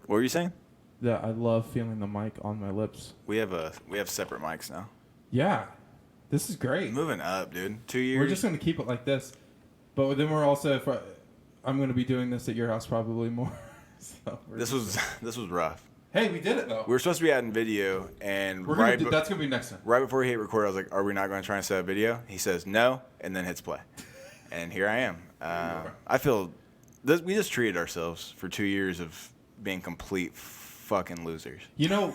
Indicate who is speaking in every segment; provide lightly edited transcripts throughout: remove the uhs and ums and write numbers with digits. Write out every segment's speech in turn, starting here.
Speaker 1: What were you saying?
Speaker 2: that I love feeling the mic on my lips.
Speaker 1: We have separate mics now.
Speaker 2: Yeah, this is great.
Speaker 1: Moving up, dude. 2 years.
Speaker 2: We're just gonna keep it like this, but then we're also. I'm gonna be doing this at your house probably more. So
Speaker 1: this was rough.
Speaker 2: Hey, we did it though.
Speaker 1: We were supposed to be adding video, and
Speaker 2: that's gonna be next time.
Speaker 1: Right before he hit record, I was like, "Are we not going to try and set up video?" He says no, and then hits play, and here I am. I feel we just treated ourselves for 2 years of being complete fucking losers.
Speaker 2: You know,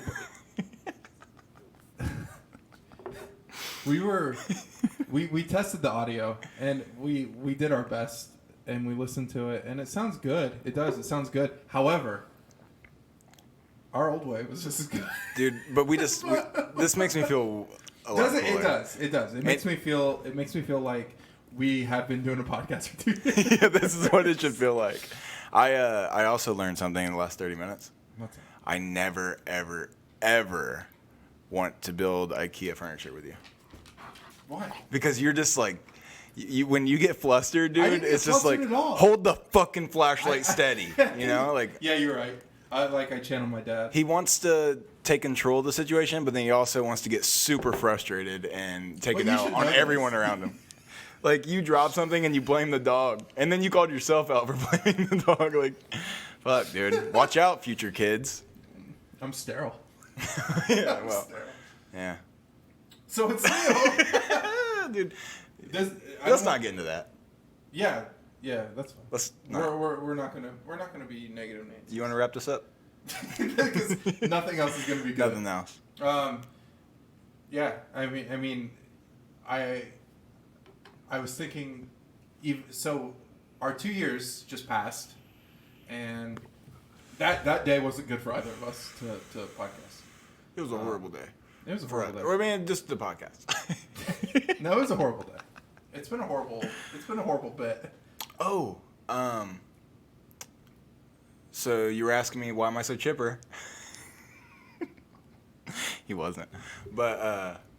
Speaker 2: we tested the audio and we did our best and we listened to it and it sounds good. It does. It sounds good. However, our old way was just as good.
Speaker 1: Dude, but this makes me feel a lot cooler.
Speaker 2: It does. It makes me feel like we have been doing a podcast for 2 years.
Speaker 1: Yeah, this is what it should feel like. I also learned something in the last 30 minutes.
Speaker 2: What's that?
Speaker 1: I never, ever, ever want to build IKEA furniture with you.
Speaker 2: Why?
Speaker 1: Because you're just like, when you get flustered, dude, it's just like, hold the fucking flashlight steady. You know, like.
Speaker 2: Yeah, you're right. I channel my dad.
Speaker 1: He wants to take control of the situation, but then he also wants to get super frustrated and take it out on everyone around him. Like, you drop something and you blame the dog, and then you called yourself out for blaming the dog. Like, fuck, dude. Watch out, future kids.
Speaker 2: I'm sterile.
Speaker 1: Yeah, well, yeah.
Speaker 2: So it's real.
Speaker 1: Dude, let's not get into that.
Speaker 2: Yeah, that's fine.
Speaker 1: Let's not.
Speaker 2: We're not gonna be negative Nancy.
Speaker 1: You want to wrap this up?
Speaker 2: Because nothing else is gonna be good.
Speaker 1: Nothing else.
Speaker 2: Yeah. I mean, I was thinking, so our 2 years just passed, and that day wasn't good for either of us to podcast.
Speaker 1: It was a horrible day.
Speaker 2: It was a horrible day.
Speaker 1: I mean, just the podcast.
Speaker 2: No, it was a horrible day. It's been a horrible bit.
Speaker 1: Oh, so you were asking me why am I so chipper? He wasn't, but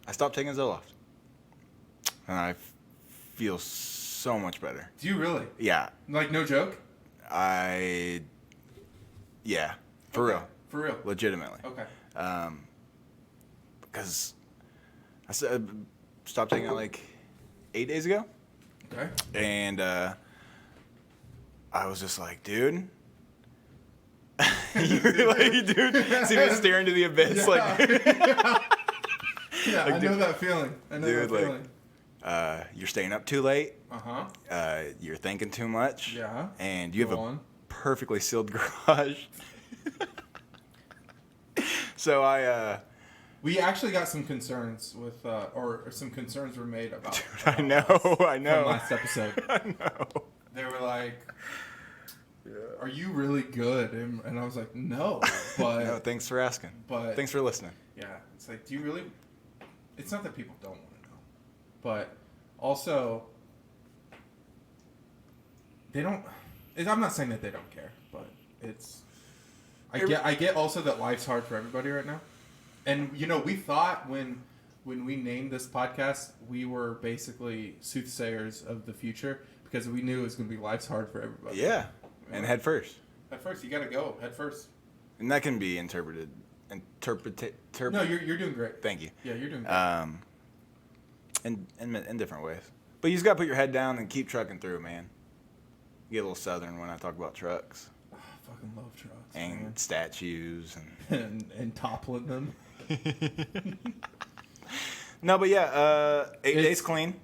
Speaker 1: I stopped taking Zoloft, and I feel so much better.
Speaker 2: Do you really?
Speaker 1: Yeah.
Speaker 2: Like, no joke?
Speaker 1: Yeah, for real.
Speaker 2: For real.
Speaker 1: Legitimately.
Speaker 2: Okay.
Speaker 1: Because I stopped taking it like 8 days ago.
Speaker 2: Okay.
Speaker 1: And I was just like, dude. You're like, dude, see me stare into the abyss.
Speaker 2: Yeah.
Speaker 1: Like,
Speaker 2: yeah,
Speaker 1: like,
Speaker 2: I know that feeling.
Speaker 1: You're staying up too late.
Speaker 2: Uh-huh.
Speaker 1: You're thinking too much.
Speaker 2: Yeah.
Speaker 1: And you have a perfectly sealed garage. So
Speaker 2: we actually got some concerns with, or some concerns were made about.
Speaker 1: Dude, I know.
Speaker 2: From last episode.
Speaker 1: I know.
Speaker 2: They were like, "Are you really good?" And I was like, "No." But
Speaker 1: no, thanks for asking.
Speaker 2: But
Speaker 1: thanks for listening.
Speaker 2: Yeah, it's like, do you really? It's not that people don't want to know, but also they don't. I'm not saying that they don't care, but it's. I get also that life's hard for everybody right now. And, you know, we thought when we named this podcast, we were basically soothsayers of the future because we knew it was going to be life's hard for everybody.
Speaker 1: Yeah, and head first.
Speaker 2: Head first. You got to go. Head first.
Speaker 1: And that can be interpreted.
Speaker 2: No, you're doing great.
Speaker 1: Thank you.
Speaker 2: Yeah, you're doing great.
Speaker 1: In different ways. But you just got to put your head down and keep trucking through, man. Get a little southern when I talk about trucks.
Speaker 2: Oh, I fucking love trucks.
Speaker 1: And
Speaker 2: man.
Speaker 1: Statues.
Speaker 2: And toppling them.
Speaker 1: No, but yeah, 8 days clean.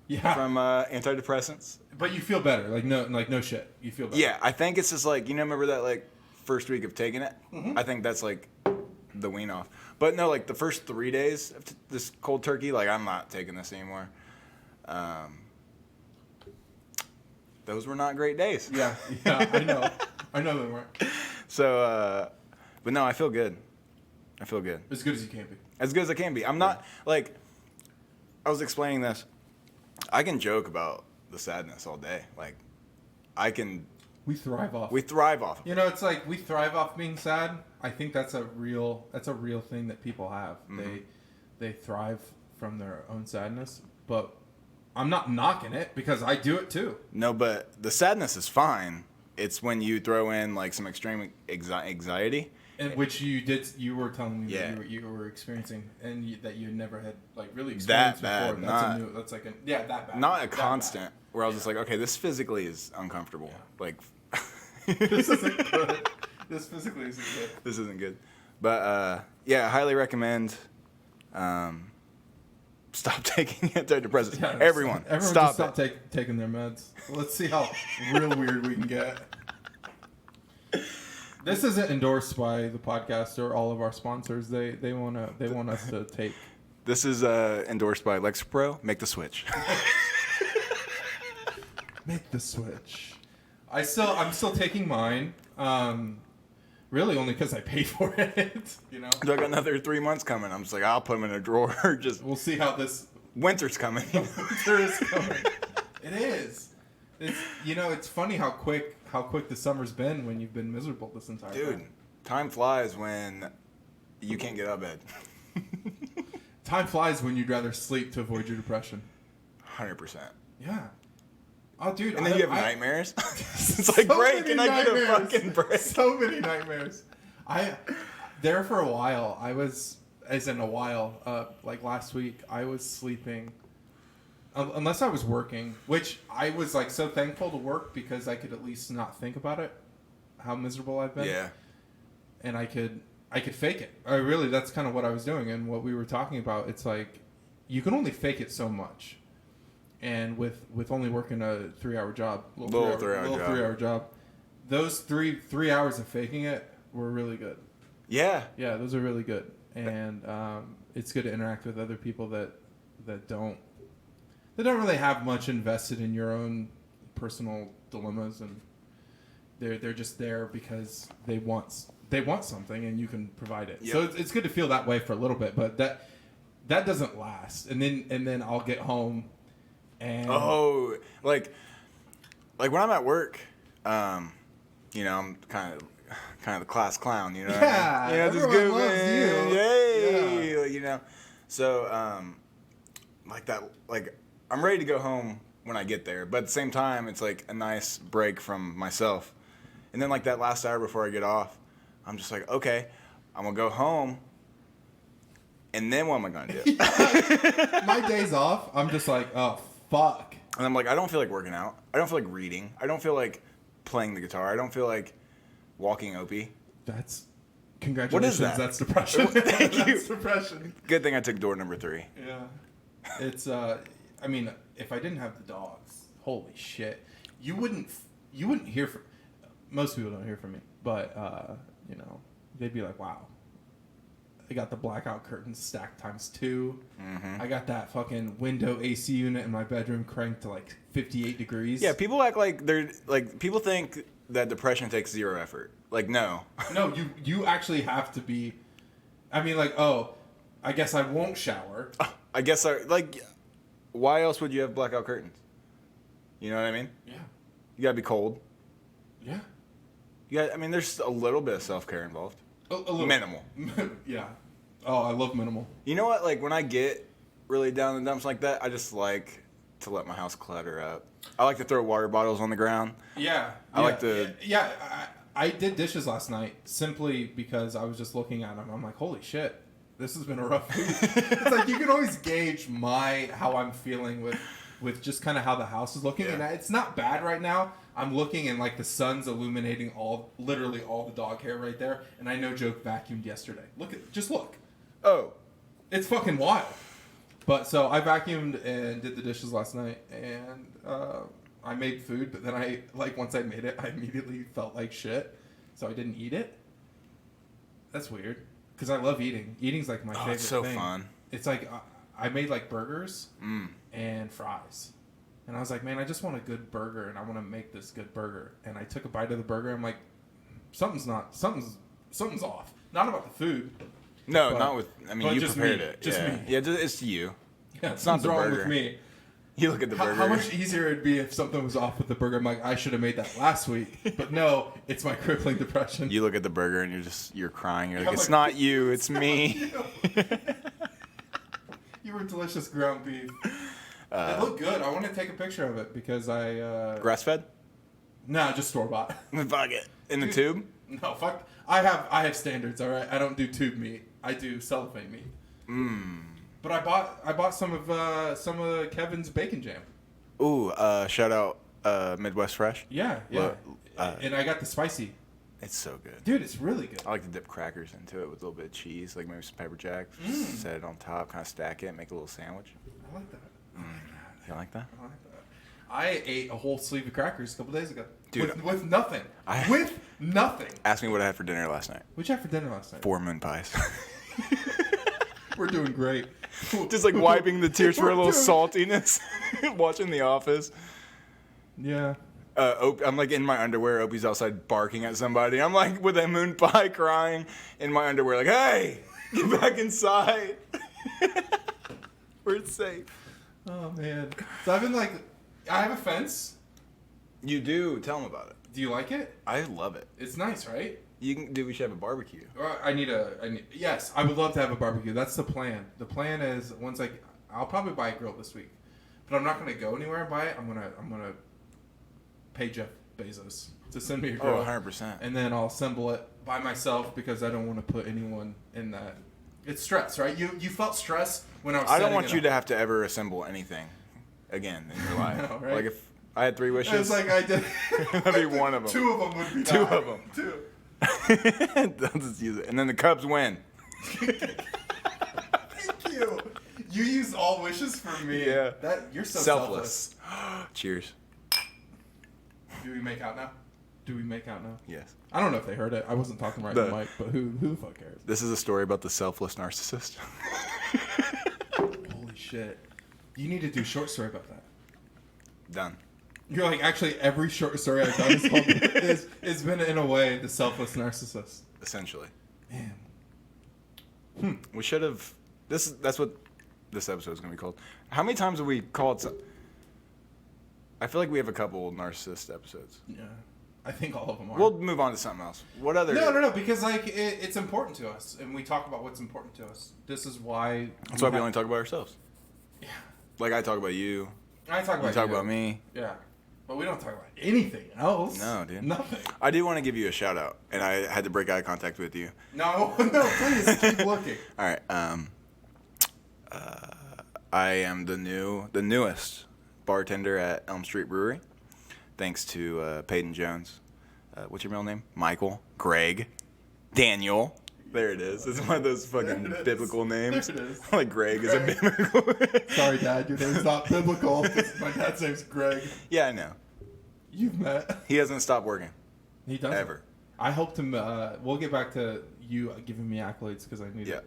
Speaker 2: Yeah.
Speaker 1: From antidepressants.
Speaker 2: But you feel better, like no shit. You feel better.
Speaker 1: Yeah, I think it's just like, remember that like first week of taking it?
Speaker 2: Mm-hmm.
Speaker 1: I think that's like the wean off. But no, like the first 3 days of this cold turkey, like I'm not taking this anymore. Those were not great days.
Speaker 2: Yeah, I know they weren't.
Speaker 1: So, but no, I feel good. As
Speaker 2: good as you can be.
Speaker 1: As good as I can be. I'm not, like, I was explaining this. I can joke about the sadness all day. Like,
Speaker 2: We thrive off.
Speaker 1: it.
Speaker 2: You know, it's like we thrive off being sad. I think that's a real thing that people have. Mm-hmm. They thrive from their own sadness. But I'm not knocking it because I do it too.
Speaker 1: No, but the sadness is fine. it's when you throw in like some extreme anxiety.
Speaker 2: And which you were telling me
Speaker 1: Yeah.
Speaker 2: that you were experiencing, and that you had never had like really experienced
Speaker 1: That
Speaker 2: before.
Speaker 1: bad.
Speaker 2: That's like that bad.
Speaker 1: Not a
Speaker 2: That
Speaker 1: constant.
Speaker 2: bad.
Speaker 1: Where I was just like, okay, this physically is uncomfortable.
Speaker 2: Yeah.
Speaker 1: Like,
Speaker 2: This isn't good. This physically isn't good.
Speaker 1: This isn't good. But yeah, I highly recommend. Stop taking antidepressants.
Speaker 2: Yeah,
Speaker 1: Everyone
Speaker 2: stop taking their meds. Let's see how real weird we can get. This isn't endorsed by the podcast or all of our sponsors. They want us to take.
Speaker 1: This is endorsed by Lexapro. Make the switch.
Speaker 2: Make the switch. I'm still taking mine. Really only because I paid for it. You know.
Speaker 1: I got another 3 months coming. I'm just like, I'll put them in a drawer. Just
Speaker 2: We'll see how this
Speaker 1: winter's coming.
Speaker 2: winter is coming. It is. It's funny how quick the summer's been when you've been miserable this entire
Speaker 1: Dude,
Speaker 2: time.
Speaker 1: time flies when you can't get out of bed.
Speaker 2: Time flies when you'd rather sleep to avoid your depression.
Speaker 1: 100%.
Speaker 2: Yeah. Oh, dude.
Speaker 1: And then you have nightmares. It's like,
Speaker 2: So
Speaker 1: great,
Speaker 2: many
Speaker 1: can I get a
Speaker 2: nightmares.
Speaker 1: fucking break?
Speaker 2: So many nightmares. There for a while, like last week, I was sleeping, unless I was working, which I was like so thankful to work because I could at least not think about it, how miserable I've been.
Speaker 1: Yeah.
Speaker 2: And I could fake it. That's kind of what I was doing, and what we were talking about. It's like, you can only fake it so much. And with only working a 3-hour job, little 3-hour job, those three hours of faking it were really good.
Speaker 1: Yeah.
Speaker 2: Yeah, those are really good, and it's good to interact with other people that don't really have much invested in your own personal dilemmas, and they're just there because they want something, and you can provide it. Yep. So it's good to feel that way for a little bit, but that doesn't last, and then I'll get home. And
Speaker 1: like when I'm at work, I'm kind of the class clown, you know.
Speaker 2: Yeah,
Speaker 1: what I mean?
Speaker 2: everyone loves you.
Speaker 1: Yay, yeah. So like that, like I'm ready to go home when I get there, but at the same time, it's like a nice break from myself. And then like that last hour before I get off, I'm just like, okay, I'm gonna go home. And then what am I gonna do?
Speaker 2: My days off, I'm just like, oh. Fuck.
Speaker 1: And I'm like, I don't feel like working out. I don't feel like reading. I don't feel like playing the guitar. I don't feel like walking Opie.
Speaker 2: That's congratulations.
Speaker 1: What is that?
Speaker 2: That's depression.
Speaker 1: Thank you.
Speaker 2: That's depression.
Speaker 1: Good thing I took door number 3.
Speaker 2: Yeah. It's I mean, if I didn't have the dogs, holy shit, you wouldn't hear from. Most people don't hear from me, but they'd be like, wow. I got the blackout curtains stacked times 2.
Speaker 1: Mm-hmm.
Speaker 2: I got that fucking window AC unit in my bedroom cranked to like 58 degrees.
Speaker 1: Yeah, people act like they're like people think that depression takes 0 effort. Like no.
Speaker 2: No, you actually have to be. I mean, like, oh, I guess I won't shower.
Speaker 1: I guess why else would you have blackout curtains? You know what I mean?
Speaker 2: Yeah.
Speaker 1: You gotta be cold.
Speaker 2: Yeah.
Speaker 1: I mean, there's a little bit of self-care involved.
Speaker 2: A little.
Speaker 1: Minimal.
Speaker 2: Yeah. Oh, I love minimal.
Speaker 1: You know what? Like when I get really down in the dumps like that, I just like to let my house clutter up. I like to throw water bottles on the ground.
Speaker 2: Yeah.
Speaker 1: I like to.
Speaker 2: Yeah. I did dishes last night simply because I was just looking at them. I'm like, holy shit, this has been a rough week. It's like you can always gauge how I'm feeling with just kind of how the house is looking, and it's not bad right now. I'm looking and like the sun's illuminating literally all the dog hair right there, and I know Joe vacuumed yesterday. Look.
Speaker 1: Oh,
Speaker 2: it's fucking wild. But so I vacuumed and did the dishes last night, and I made food, but then once I made it, I immediately felt like shit, so I didn't eat it. That's weird because I love eating. Eating's like my favorite
Speaker 1: it's so
Speaker 2: thing.
Speaker 1: fun.
Speaker 2: It's like I made like burgers and fries. And I was like, man, I just want a good burger, and I want to make this good burger. And I took a bite of the burger. I'm like, something's off. Not about the food.
Speaker 1: No,
Speaker 2: but,
Speaker 1: not with. I mean, you prepared
Speaker 2: me.
Speaker 1: it.
Speaker 2: Just
Speaker 1: yeah.
Speaker 2: me.
Speaker 1: Yeah, it's you.
Speaker 2: Yeah,
Speaker 1: it's not the
Speaker 2: wrong
Speaker 1: burger.
Speaker 2: With me.
Speaker 1: You look at the burger.
Speaker 2: How much easier it'd be if something was off with the burger. I'm like, I should have made that last week. But no, it's my crippling depression.
Speaker 1: You look at the burger and you're crying. You're like, it's not you, it's me.
Speaker 2: You were delicious ground beef. It looked good. I want to take a picture of it because I...
Speaker 1: Grass-fed?
Speaker 2: No, just store bought.
Speaker 1: Fuck it. In the tube?
Speaker 2: No, fuck. I have standards. All right, I don't do tube meat. I do cellophane meat. But I bought some of Kevin's bacon jam.
Speaker 1: Ooh, shout out Midwest Fresh.
Speaker 2: Yeah. And I got the spicy.
Speaker 1: It's so good.
Speaker 2: Dude, it's really good.
Speaker 1: I like to dip crackers into it with a little bit of cheese, like maybe some pepper jack. Set it on top, kind of stack it, make a little sandwich.
Speaker 2: I like that.
Speaker 1: You like that?
Speaker 2: I like that. I ate a whole sleeve of crackers a couple days ago.
Speaker 1: Dude,
Speaker 2: with nothing. With nothing.
Speaker 1: Ask me what I had for dinner last night.
Speaker 2: What'd you have for dinner last night?
Speaker 1: 4 moon pies.
Speaker 2: We're doing great.
Speaker 1: Just like wiping the tears for a little saltiness. Watching The Office.
Speaker 2: Yeah.
Speaker 1: I'm like in my underwear. Opie's outside barking at somebody. I'm like with a moon pie crying in my underwear, like, hey, get back inside. We're safe.
Speaker 2: Oh, man. So I've been like, I have a fence.
Speaker 1: You do. Tell them about it.
Speaker 2: Do you like it?
Speaker 1: I love it.
Speaker 2: It's nice, right?
Speaker 1: We should have a barbecue.
Speaker 2: Yes, I would love to have a barbecue. That's the plan. The plan is I'll probably buy a grill this week, but I'm not gonna go anywhere and buy it. I'm gonna pay Jeff Bezos to send me a grill.
Speaker 1: Oh, 100%.
Speaker 2: And then I'll assemble it by myself because I don't want to put anyone in that. It's stress, right? You felt stress when I was.
Speaker 1: I don't want you to have to ever assemble anything again in your life.
Speaker 2: know, right?
Speaker 1: Like if I had 3 wishes,
Speaker 2: It's like I did.
Speaker 1: that'd be one of them.
Speaker 2: 2 of them would be.
Speaker 1: 2 of them.
Speaker 2: 2.
Speaker 1: I'll just use it, and then the Cubs win.
Speaker 2: Thank you. You used all wishes for me.
Speaker 1: Yeah.
Speaker 2: You're so selfless.
Speaker 1: Cheers.
Speaker 2: Do we make out now?
Speaker 1: Yes.
Speaker 2: I don't know if they heard it. I wasn't talking right in the mic, but who the fuck cares?
Speaker 1: This is a story about the selfless narcissist.
Speaker 2: Holy shit. You need to do a short story about that.
Speaker 1: Done.
Speaker 2: You're like, actually, every short story I've done it's been, in a way, the selfless narcissist.
Speaker 1: Essentially.
Speaker 2: Man.
Speaker 1: We should have. That's what this episode is going to be called. How many times have we called? I feel like we have a couple narcissist episodes.
Speaker 2: Yeah. I think all of them are.
Speaker 1: We'll move on to something else. What other?
Speaker 2: No, because like it's important to us, and we talk about what's important to us. This is why.
Speaker 1: That's why we only talk about ourselves.
Speaker 2: Yeah.
Speaker 1: Like I talk about you.
Speaker 2: I talk about
Speaker 1: you. Talk about me.
Speaker 2: Yeah. But we don't talk about anything else.
Speaker 1: No, dude.
Speaker 2: Nothing.
Speaker 1: I do want to give you a shout out, and I had to break eye contact with you.
Speaker 2: No, please keep looking.
Speaker 1: All right. I am the newest bartender at Elm Street Brewery, thanks to Peyton Jones. What's your middle name? Michael, Greg, Daniel. There it is. It's one of those fucking biblical names.
Speaker 2: There it is.
Speaker 1: Like Greg is a biblical.
Speaker 2: Sorry, Dad. Your name's not biblical. My dad's name's Greg.
Speaker 1: Yeah, I know.
Speaker 2: You've met.
Speaker 1: He hasn't stopped working.
Speaker 2: He doesn't.
Speaker 1: Ever.
Speaker 2: I hope to. We'll get back to you giving me accolades because I need it.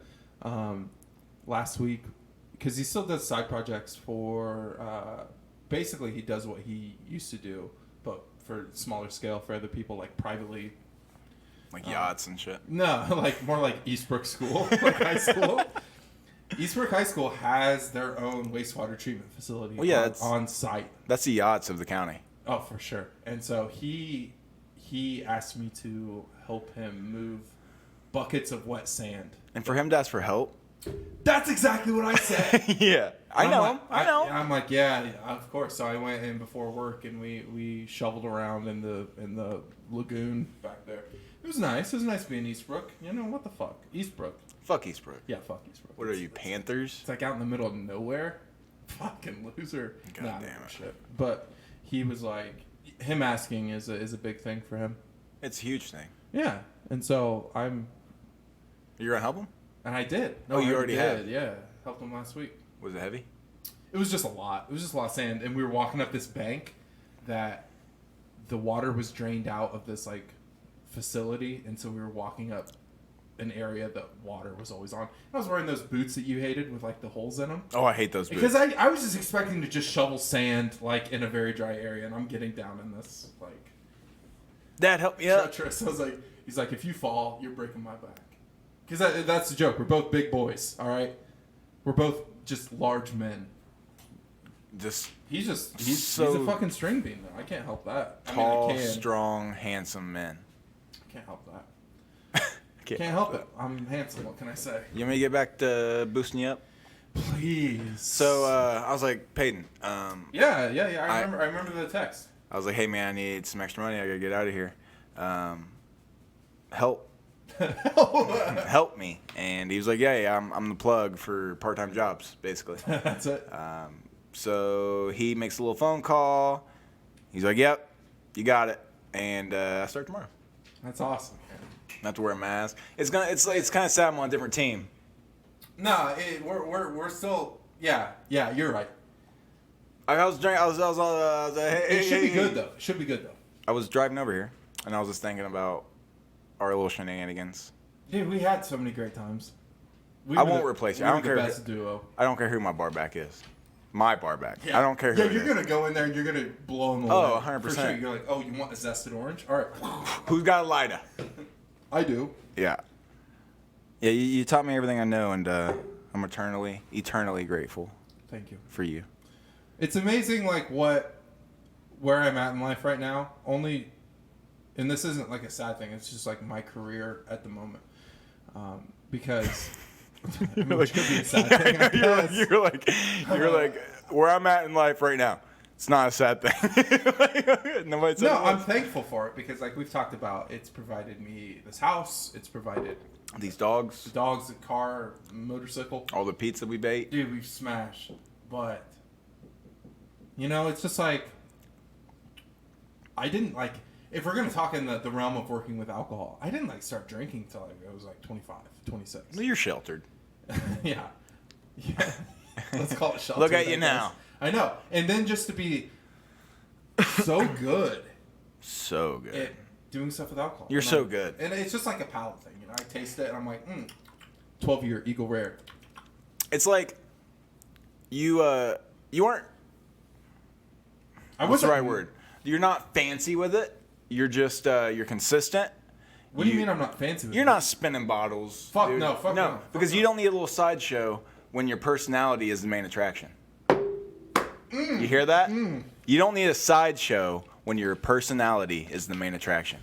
Speaker 2: Last week, because he still does side projects for. Basically, he does what he used to do, but for smaller scale for other people, like privately.
Speaker 1: Like yachts and shit.
Speaker 2: No, like more like Eastbrook School, like high school. Eastbrook High School has their own wastewater treatment facility on site.
Speaker 1: That's the yachts of the county.
Speaker 2: Oh, for sure. And so he asked me to help him move buckets of wet sand.
Speaker 1: And for him to ask for help?
Speaker 2: That's exactly what I said.
Speaker 1: Yeah. I know him. I know.
Speaker 2: I'm like, yeah, of course. So I went in before work and we shoveled around in the lagoon back there. It was nice. It was nice being Eastbrook. You know, what the fuck? Eastbrook.
Speaker 1: Fuck Eastbrook.
Speaker 2: Yeah, fuck Eastbrook.
Speaker 1: What are you, Panthers?
Speaker 2: It's like out in the middle of nowhere. Fucking loser.
Speaker 1: God damn it.
Speaker 2: Shit. But he was like, him asking is a big thing for him.
Speaker 1: It's a huge thing.
Speaker 2: Yeah. And so
Speaker 1: You're going to help him?
Speaker 2: And I did.
Speaker 1: No, you already have?
Speaker 2: Yeah. Helped him last week.
Speaker 1: Was it heavy?
Speaker 2: It was just a lot. It was just a lot of sand. And we were walking up this bank that the water was drained out of this, like, facility. And so we were walking up an area that water was always on. I was wearing those boots that you hated with, like, the holes in them.
Speaker 1: Oh, I hate those boots.
Speaker 2: Because I was just expecting to just shovel sand, like, in a very dry area. And I'm getting down in this, like...
Speaker 1: Dad, help me up.
Speaker 2: Treacherous. I was like... He's like, if you fall, you're breaking my back. Because that's the joke. We're both big boys, all right? We're both just large men. He's a fucking string bean, though. I can't help that.
Speaker 1: Tall,
Speaker 2: I mean,
Speaker 1: strong, handsome men.
Speaker 2: I can't help that. Can't help it. I'm handsome. What can I say?
Speaker 1: You want me to get back to boosting you up?
Speaker 2: Please.
Speaker 1: So I was like, Peyton.
Speaker 2: Yeah. I remember the text.
Speaker 1: I was like, hey, man, I need some extra money. I got to get out of here. Help. Help me. And he was like, yeah, I'm the plug for part-time jobs, basically.
Speaker 2: That's it.
Speaker 1: So he makes a little phone call. He's like, yep, you got it. And I start tomorrow.
Speaker 2: That's awesome.
Speaker 1: Not to wear a mask. It's kind of sad I'm on a different team.
Speaker 2: No, we're still. Yeah, you're right.
Speaker 1: I was like, hey,
Speaker 2: It should be
Speaker 1: hey.
Speaker 2: good though. It should be good though.
Speaker 1: I was driving over here, and I was just thinking about our little shenanigans.
Speaker 2: Dude, we had so many great times.
Speaker 1: I won't replace you. I don't care.
Speaker 2: The best duo.
Speaker 1: I don't care who my bar back is. My bar back. Yeah. I don't care who
Speaker 2: Yeah,
Speaker 1: it
Speaker 2: you're
Speaker 1: is.
Speaker 2: going to go in there and you're going to blow them away.
Speaker 1: Oh, 100%.
Speaker 2: For sure. You're like, oh, you want a zested orange? All right.
Speaker 1: Who's got a lighter?
Speaker 2: I do.
Speaker 1: Yeah. Yeah, you taught me everything I know, and I'm eternally grateful.
Speaker 2: Thank you.
Speaker 1: For you.
Speaker 2: It's amazing, like, where I'm at in life right now. And this isn't, like, a sad thing. It's just, like, my career at the moment. Because... which could be a sad thing.
Speaker 1: You're like, where I'm at in life right now. It's not a sad thing. Nobody said
Speaker 2: I'm thankful for it because, like we've talked about, it's provided me this house. It's provided
Speaker 1: these dogs,
Speaker 2: the car, motorcycle,
Speaker 1: all the pizza we ate.
Speaker 2: Dude, we've smashed. But it's just like I didn't like. If we're gonna talk in the realm of working with alcohol, I didn't like start drinking until I was like 25, 26.
Speaker 1: Well, you're sheltered.
Speaker 2: Yeah. Let's call it sheltered.
Speaker 1: Look at you now.
Speaker 2: I know. And then just to be so good.
Speaker 1: So good.
Speaker 2: At doing stuff with alcohol.
Speaker 1: You're so good.
Speaker 2: And it's just like a palate thing. I taste it and I'm like, 12-year Eagle Rare.
Speaker 1: It's like you aren't. What's the right word? You're not fancy with it. You're just you're consistent.
Speaker 2: What do you mean I'm not fancy with it?
Speaker 1: You're not spinning bottles.
Speaker 2: Fuck
Speaker 1: dude.
Speaker 2: no, fuck no.
Speaker 1: Because you don't need a little sideshow when your personality is the main attraction. You hear that? You don't need a sideshow when your personality is the main attraction.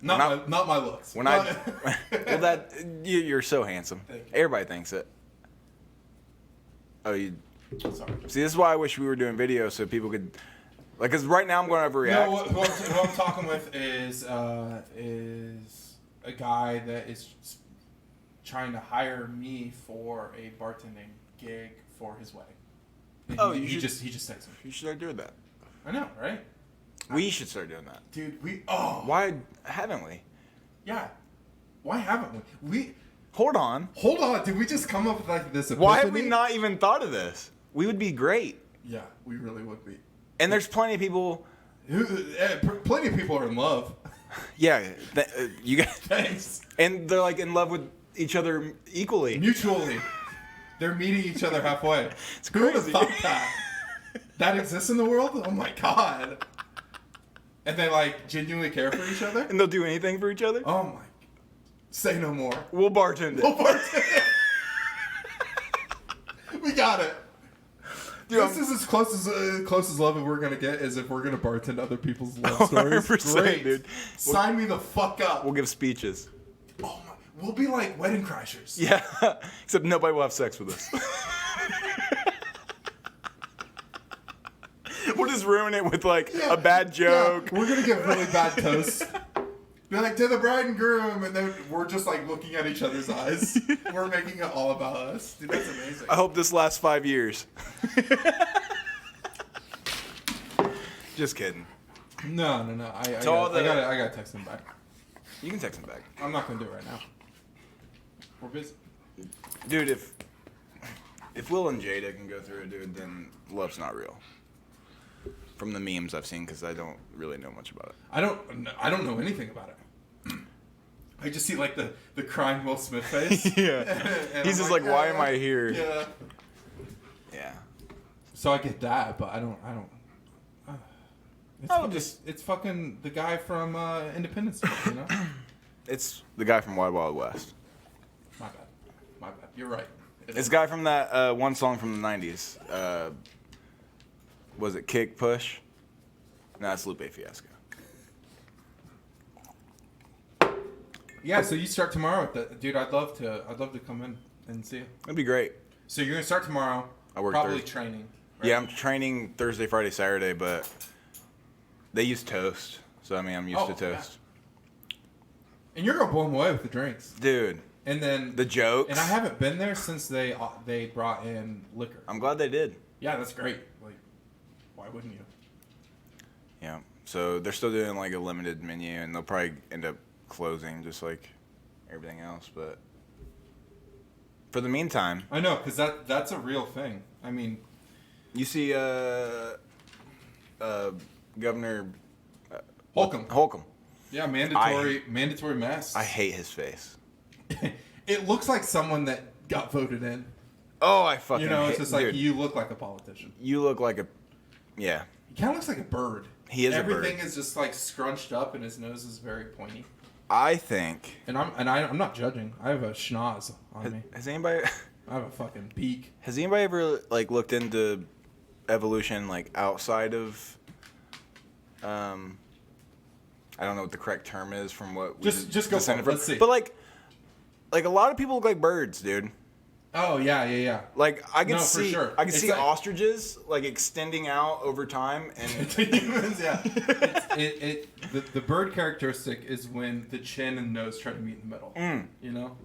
Speaker 2: Not my looks.
Speaker 1: Well, you're so handsome. Everybody thinks it. Oh, you.
Speaker 2: Sorry.
Speaker 1: See, this is why I wish we were doing video so people could. Like, because right now I'm going to overreact.
Speaker 2: No, who I'm talking with is a guy that is trying to hire me for a bartending gig for his wedding. And he just texted me.
Speaker 1: You should start doing that.
Speaker 2: I know, right?
Speaker 1: We should start doing that.
Speaker 2: Dude,
Speaker 1: Why haven't we?
Speaker 2: Yeah. Why haven't we?
Speaker 1: Hold on.
Speaker 2: Did we just come up with like this epiphany?
Speaker 1: Why have we not even thought of this? We would be great.
Speaker 2: Yeah, we really would be.
Speaker 1: And there's plenty of people.
Speaker 2: Plenty of people are in love.
Speaker 1: Yeah, you guys.
Speaker 2: Thanks.
Speaker 1: And they're like in love with each other equally.
Speaker 2: Mutually. They're meeting each other halfway.
Speaker 1: It's
Speaker 2: Who would have
Speaker 1: crazy.
Speaker 2: thought that? That exists in the world? Oh my god. And they like genuinely care for each other?
Speaker 1: And they'll do anything for each other?
Speaker 2: Oh my. Say no more.
Speaker 1: We'll bartend it.
Speaker 2: We got it.
Speaker 1: Dude,
Speaker 2: this is as close as love as we're gonna get is if we're gonna bartend other people's love stories.
Speaker 1: 100%,
Speaker 2: Great,
Speaker 1: dude.
Speaker 2: Sign me the fuck up.
Speaker 1: We'll give speeches.
Speaker 2: Oh my, we'll be like wedding crashers.
Speaker 1: Yeah, except nobody will have sex with us. We'll just ruin it with like a bad joke.
Speaker 2: Yeah. We're gonna get really bad toasts. Be like, to the bride and groom, and then we're just like looking at each other's eyes. We're making it all about us. Dude, that's amazing.
Speaker 1: I hope this lasts 5 years. Just kidding.
Speaker 2: No. I gotta text him back.
Speaker 1: You can text him back.
Speaker 2: I'm not gonna do it right now. We're busy.
Speaker 1: Dude, if Will and Jada can go through it, dude, then love's not real. From the memes I've seen, because I don't really know much about it.
Speaker 2: I don't know anything about it. I just see like the crying Will Smith face.
Speaker 1: Yeah.
Speaker 2: And
Speaker 1: He's
Speaker 2: I'm
Speaker 1: just like, why am I here?
Speaker 2: Yeah.
Speaker 1: Yeah.
Speaker 2: So I get that, but I don't. It's fucking the guy from Independence Day, you know?
Speaker 1: It's the guy from Wild Wild West.
Speaker 2: My bad. You're right.
Speaker 1: It's the guy from that one song from the 90s. Was it Kick Push? No, that's Lupe Fiasco.
Speaker 2: Yeah, so you start tomorrow with that, dude. I'd love to come in and see you.
Speaker 1: That'd be great.
Speaker 2: So you're gonna start tomorrow.
Speaker 1: I work
Speaker 2: probably
Speaker 1: Thursday.
Speaker 2: training. Right?
Speaker 1: Yeah, I'm training Thursday, Friday, Saturday, but They use toast, so I mean I'm used to toast.
Speaker 2: Yeah. And you're gonna blow them away with the drinks,
Speaker 1: dude.
Speaker 2: And then
Speaker 1: the jokes.
Speaker 2: And I haven't been there since they brought in liquor.
Speaker 1: I'm glad they did.
Speaker 2: Yeah, that's great. Like, why wouldn't you?
Speaker 1: Yeah. So they're still doing like a limited menu, and they'll probably end up closing just like everything else. But for the meantime,
Speaker 2: I know, because that's a real thing. I mean,
Speaker 1: you see, Governor
Speaker 2: Holcomb. Yeah, mandatory mask.
Speaker 1: I hate his face.
Speaker 2: It looks like someone that got voted in.
Speaker 1: Oh, I fucking hate.
Speaker 2: It's just like, dude, you look like a politician.
Speaker 1: You look like a, yeah.
Speaker 2: He kind of looks like a bird.
Speaker 1: He is
Speaker 2: Everything
Speaker 1: a bird.
Speaker 2: Everything is just like scrunched up, and his nose is very pointy.
Speaker 1: I think.
Speaker 2: And I'm not judging. I have a schnoz on me.
Speaker 1: Has anybody?
Speaker 2: I have a fucking beak.
Speaker 1: Has anybody ever like looked into evolution like outside of? I don't know what the correct term is from what.
Speaker 2: Just go for it. Let's see.
Speaker 1: But like a lot of people look like birds, dude.
Speaker 2: Oh yeah.
Speaker 1: Like I can
Speaker 2: for sure.
Speaker 1: I can see like, ostriches like extending out over time and
Speaker 2: humans. Yeah, the bird characteristic is when the chin and nose try to meet in the middle. You know,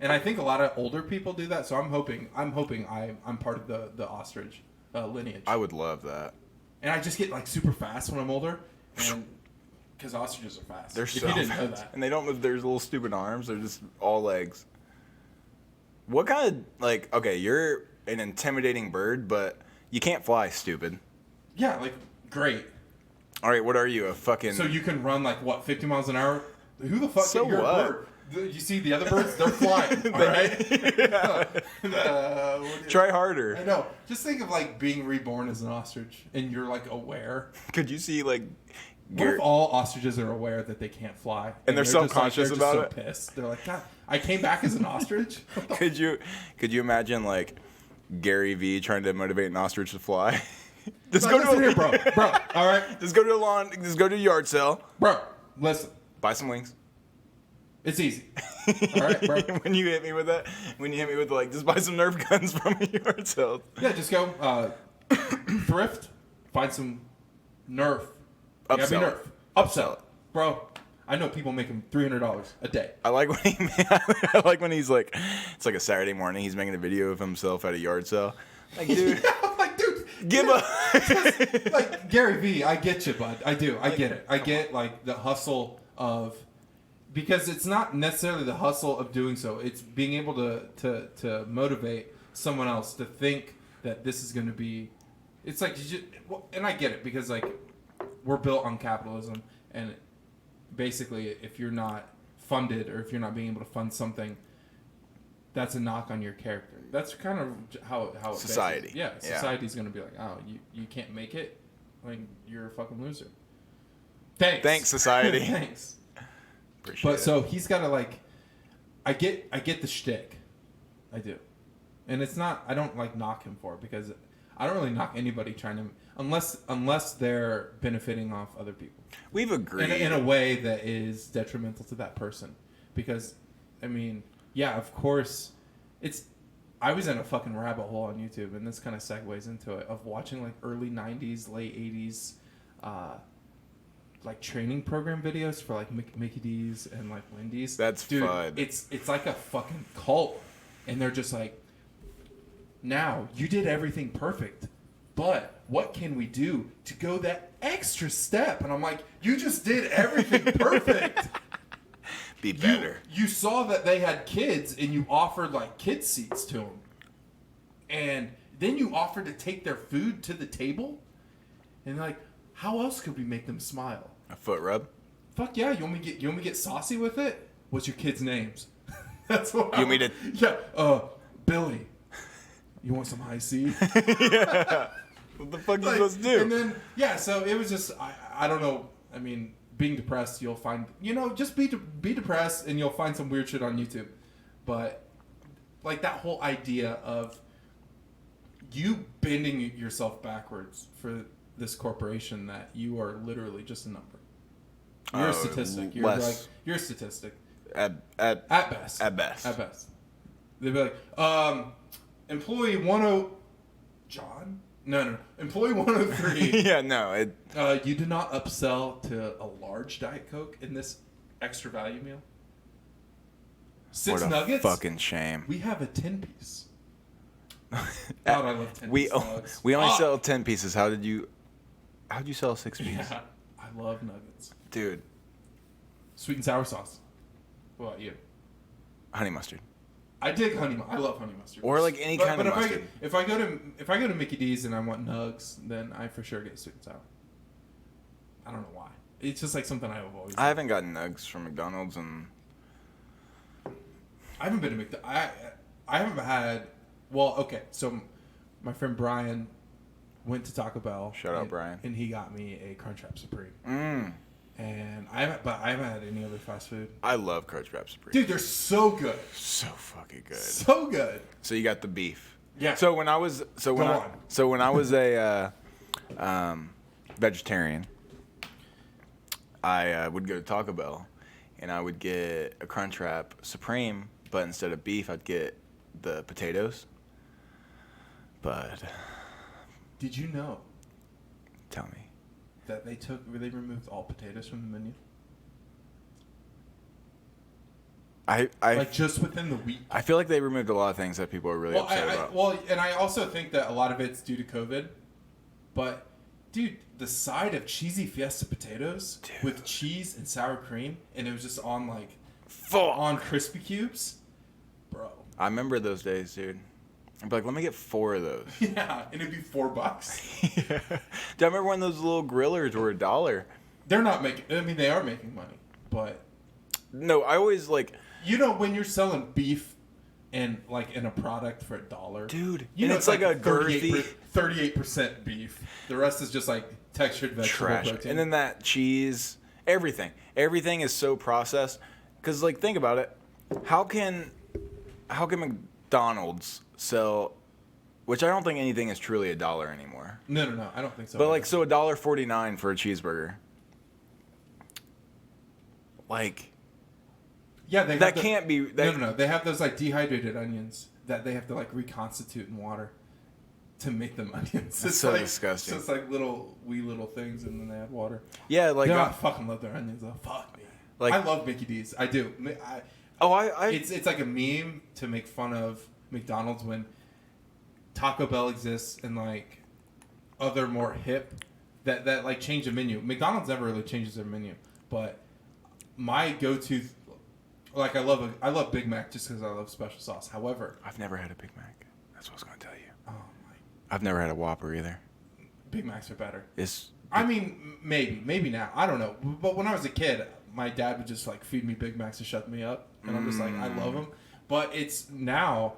Speaker 2: and I think a lot of older people do that. So I'm hoping I'm part of the ostrich lineage.
Speaker 1: I would love that.
Speaker 2: And I just get like super fast when I'm older, and because ostriches are fast.
Speaker 1: They're so fast. Know that. And they don't move their little stupid arms. They're just all legs. What kind of, like, okay, you're an intimidating bird, but you can't fly, stupid.
Speaker 2: Yeah, like, great.
Speaker 1: All right, what are you, a fucking...
Speaker 2: So you can run, like, what, 50 miles an hour? Who the fuck...
Speaker 1: So
Speaker 2: you're
Speaker 1: what?
Speaker 2: A bird. You see the other birds? They're flying, all right?
Speaker 1: Yeah. Try harder.
Speaker 2: I know. Just think of, like, being reborn as an ostrich, and you're, like, aware.
Speaker 1: Could you see, like...
Speaker 2: What if all ostriches are aware that they can't fly?
Speaker 1: And they're self-conscious about it?
Speaker 2: They're pissed. They're like, God, I came back as an ostrich?
Speaker 1: Could you imagine, like, Gary Vee trying to motivate an ostrich to fly?
Speaker 2: Just go to here, bro, all right?
Speaker 1: Just go to the lawn. Just go to a yard sale.
Speaker 2: Bro, listen.
Speaker 1: Buy some wings.
Speaker 2: It's easy. All right, bro.
Speaker 1: When you hit me with that, like, just buy some Nerf guns from a yard sale.
Speaker 2: Yeah, just go thrift, find some Nerf.
Speaker 1: Upsell it.
Speaker 2: Upsell it. Bro, I know people making $300 a day.
Speaker 1: I like when he's like, it's like a Saturday morning, he's making a video of himself at a yard sale. Like, dude.
Speaker 2: Yeah, I'm like, dude.
Speaker 1: Give up.
Speaker 2: Like, Gary Vee, I get you, bud. I do. I get it. I get, like, the hustle of... Because it's not necessarily the hustle of doing so. It's being able to motivate someone else to think that this is going to be... It's like... And I get it, because, like... We're built on capitalism, and basically, if you're not funded or if you're not being able to fund something, that's a knock on your character. That's kind of how
Speaker 1: society.
Speaker 2: Yeah, society's going to be like, oh, you can't make it, like you're a fucking loser. Thanks,
Speaker 1: society.
Speaker 2: Thanks.
Speaker 1: Appreciate it.
Speaker 2: So he's got to like, I get the shtick, I do, and it's not. I don't like knock him for it because I don't really knock anybody trying to. Unless they're benefiting off other people.
Speaker 1: We've agreed.
Speaker 2: In a way that is detrimental to that person. Because, I mean, yeah, of course, I was in a fucking rabbit hole on YouTube, and this kind of segues into it, of watching, like, early 90s, late 80s, like, training program videos for, like, Mickey D's and, like, Wendy's.
Speaker 1: That's fun.
Speaker 2: It's like a fucking cult. And they're just like, now, you did everything perfect. But what can we do to go that extra step? And I'm like, you just did everything perfect.
Speaker 1: Be better.
Speaker 2: You saw that they had kids, and you offered like kid seats to them, and then you offered to take their food to the table. And like, how else could we make them smile?
Speaker 1: A foot rub.
Speaker 2: Fuck yeah! You want me to get saucy with it? What's your kids' names? That's what.
Speaker 1: You mean it?
Speaker 2: Yeah. Billy. You want some high C?
Speaker 1: Yeah. What the fuck are you supposed to do?
Speaker 2: And then, yeah, so it was just, I don't know. I mean, being depressed, you'll find, just be depressed and you'll find some weird shit on YouTube. But, like, that whole idea of you bending yourself backwards for this corporation that you are literally just a number. You're a statistic. You're a statistic.
Speaker 1: At
Speaker 2: best.
Speaker 1: At best.
Speaker 2: At best. They'd be like, employee 10... John? No. Employee 103.
Speaker 1: Yeah, no.
Speaker 2: You did not upsell to a large Diet Coke in this extra value meal. 6 nuggets.
Speaker 1: Fucking shame.
Speaker 2: We have a 10-piece. God, I love 10-piece nuggets.
Speaker 1: We only sell 10 pieces. How'd you sell 6 pieces?
Speaker 2: Yeah, I love nuggets.
Speaker 1: Dude.
Speaker 2: Sweet and sour sauce. What about you?
Speaker 1: Honey mustard.
Speaker 2: I dig I love honey mustard.
Speaker 1: Or like any kind of mustard.
Speaker 2: If I go to Mickey D's and I want nugs, then I for sure get sweet and sour. I don't know why. It's just like something I've always.
Speaker 1: I haven't gotten nugs from McDonald's and.
Speaker 2: I haven't been to McDonald's. I haven't had. Well, okay. So, my friend Brian went to Taco Bell.
Speaker 1: Shout out Brian.
Speaker 2: And he got me a Crunchwrap Supreme. And I haven't had any other fast food.
Speaker 1: I love Crunchwrap Supreme.
Speaker 2: Dude, they're so good.
Speaker 1: So fucking good.
Speaker 2: So good.
Speaker 1: So you got the beef.
Speaker 2: Yeah.
Speaker 1: So when I was a vegetarian, I would go to Taco Bell, and I would get a Crunchwrap Supreme, but instead of beef, I'd get the potatoes. But
Speaker 2: did you know?
Speaker 1: Tell me.
Speaker 2: That they removed all potatoes from the menu?
Speaker 1: I
Speaker 2: like just within the week.
Speaker 1: I feel like they removed a lot of things that people are really upset about.
Speaker 2: And I also think that a lot of it's due to COVID. But, dude, the side of cheesy Fiesta potatoes with cheese and sour cream, and it was just on like on crispy cubes, bro.
Speaker 1: I remember those days, dude. I'd be like, let me get 4 of those.
Speaker 2: Yeah, and it'd be $4.
Speaker 1: Yeah. Dude, I remember when those little grillers were $1.
Speaker 2: They're not making. I mean, they are making money, but
Speaker 1: no, I always like.
Speaker 2: You know, when you're selling beef and like in a product for $1,
Speaker 1: dude,
Speaker 2: you
Speaker 1: and
Speaker 2: know
Speaker 1: it's like a girthy
Speaker 2: 38% beef. The rest is just like textured vegetable
Speaker 1: trash.
Speaker 2: protein.
Speaker 1: And then that cheese, everything is so processed. Because like, think about it. How can McDonald's sell? Which I don't think anything is truly $1 anymore.
Speaker 2: No, I don't think so.
Speaker 1: But like, so $1.49 for a cheeseburger. Like,
Speaker 2: yeah,
Speaker 1: that can't be.
Speaker 2: No. They have those like dehydrated onions that they have to like reconstitute in water to make them onions.
Speaker 1: That's so disgusting.
Speaker 2: So it's like wee little things, and then they add water.
Speaker 1: Yeah, like
Speaker 2: I fucking love their onions. Though. Fuck me. Like, I love Mickey D's. I do. It's like a meme to make fun of McDonald's when Taco Bell exists and like other more hip that like change the menu. McDonald's never really changes their menu, but my go-to, like I love Big Mac just because I love special sauce. However,
Speaker 1: I've never had a Big Mac. That's what I was going to tell you.
Speaker 2: Oh my!
Speaker 1: I've never had a Whopper either.
Speaker 2: Big Macs are better.
Speaker 1: I
Speaker 2: mean, maybe now. I don't know. But when I was a kid, my dad would just like feed me Big Macs to shut me up, and I'm just like, I love them. But it's now,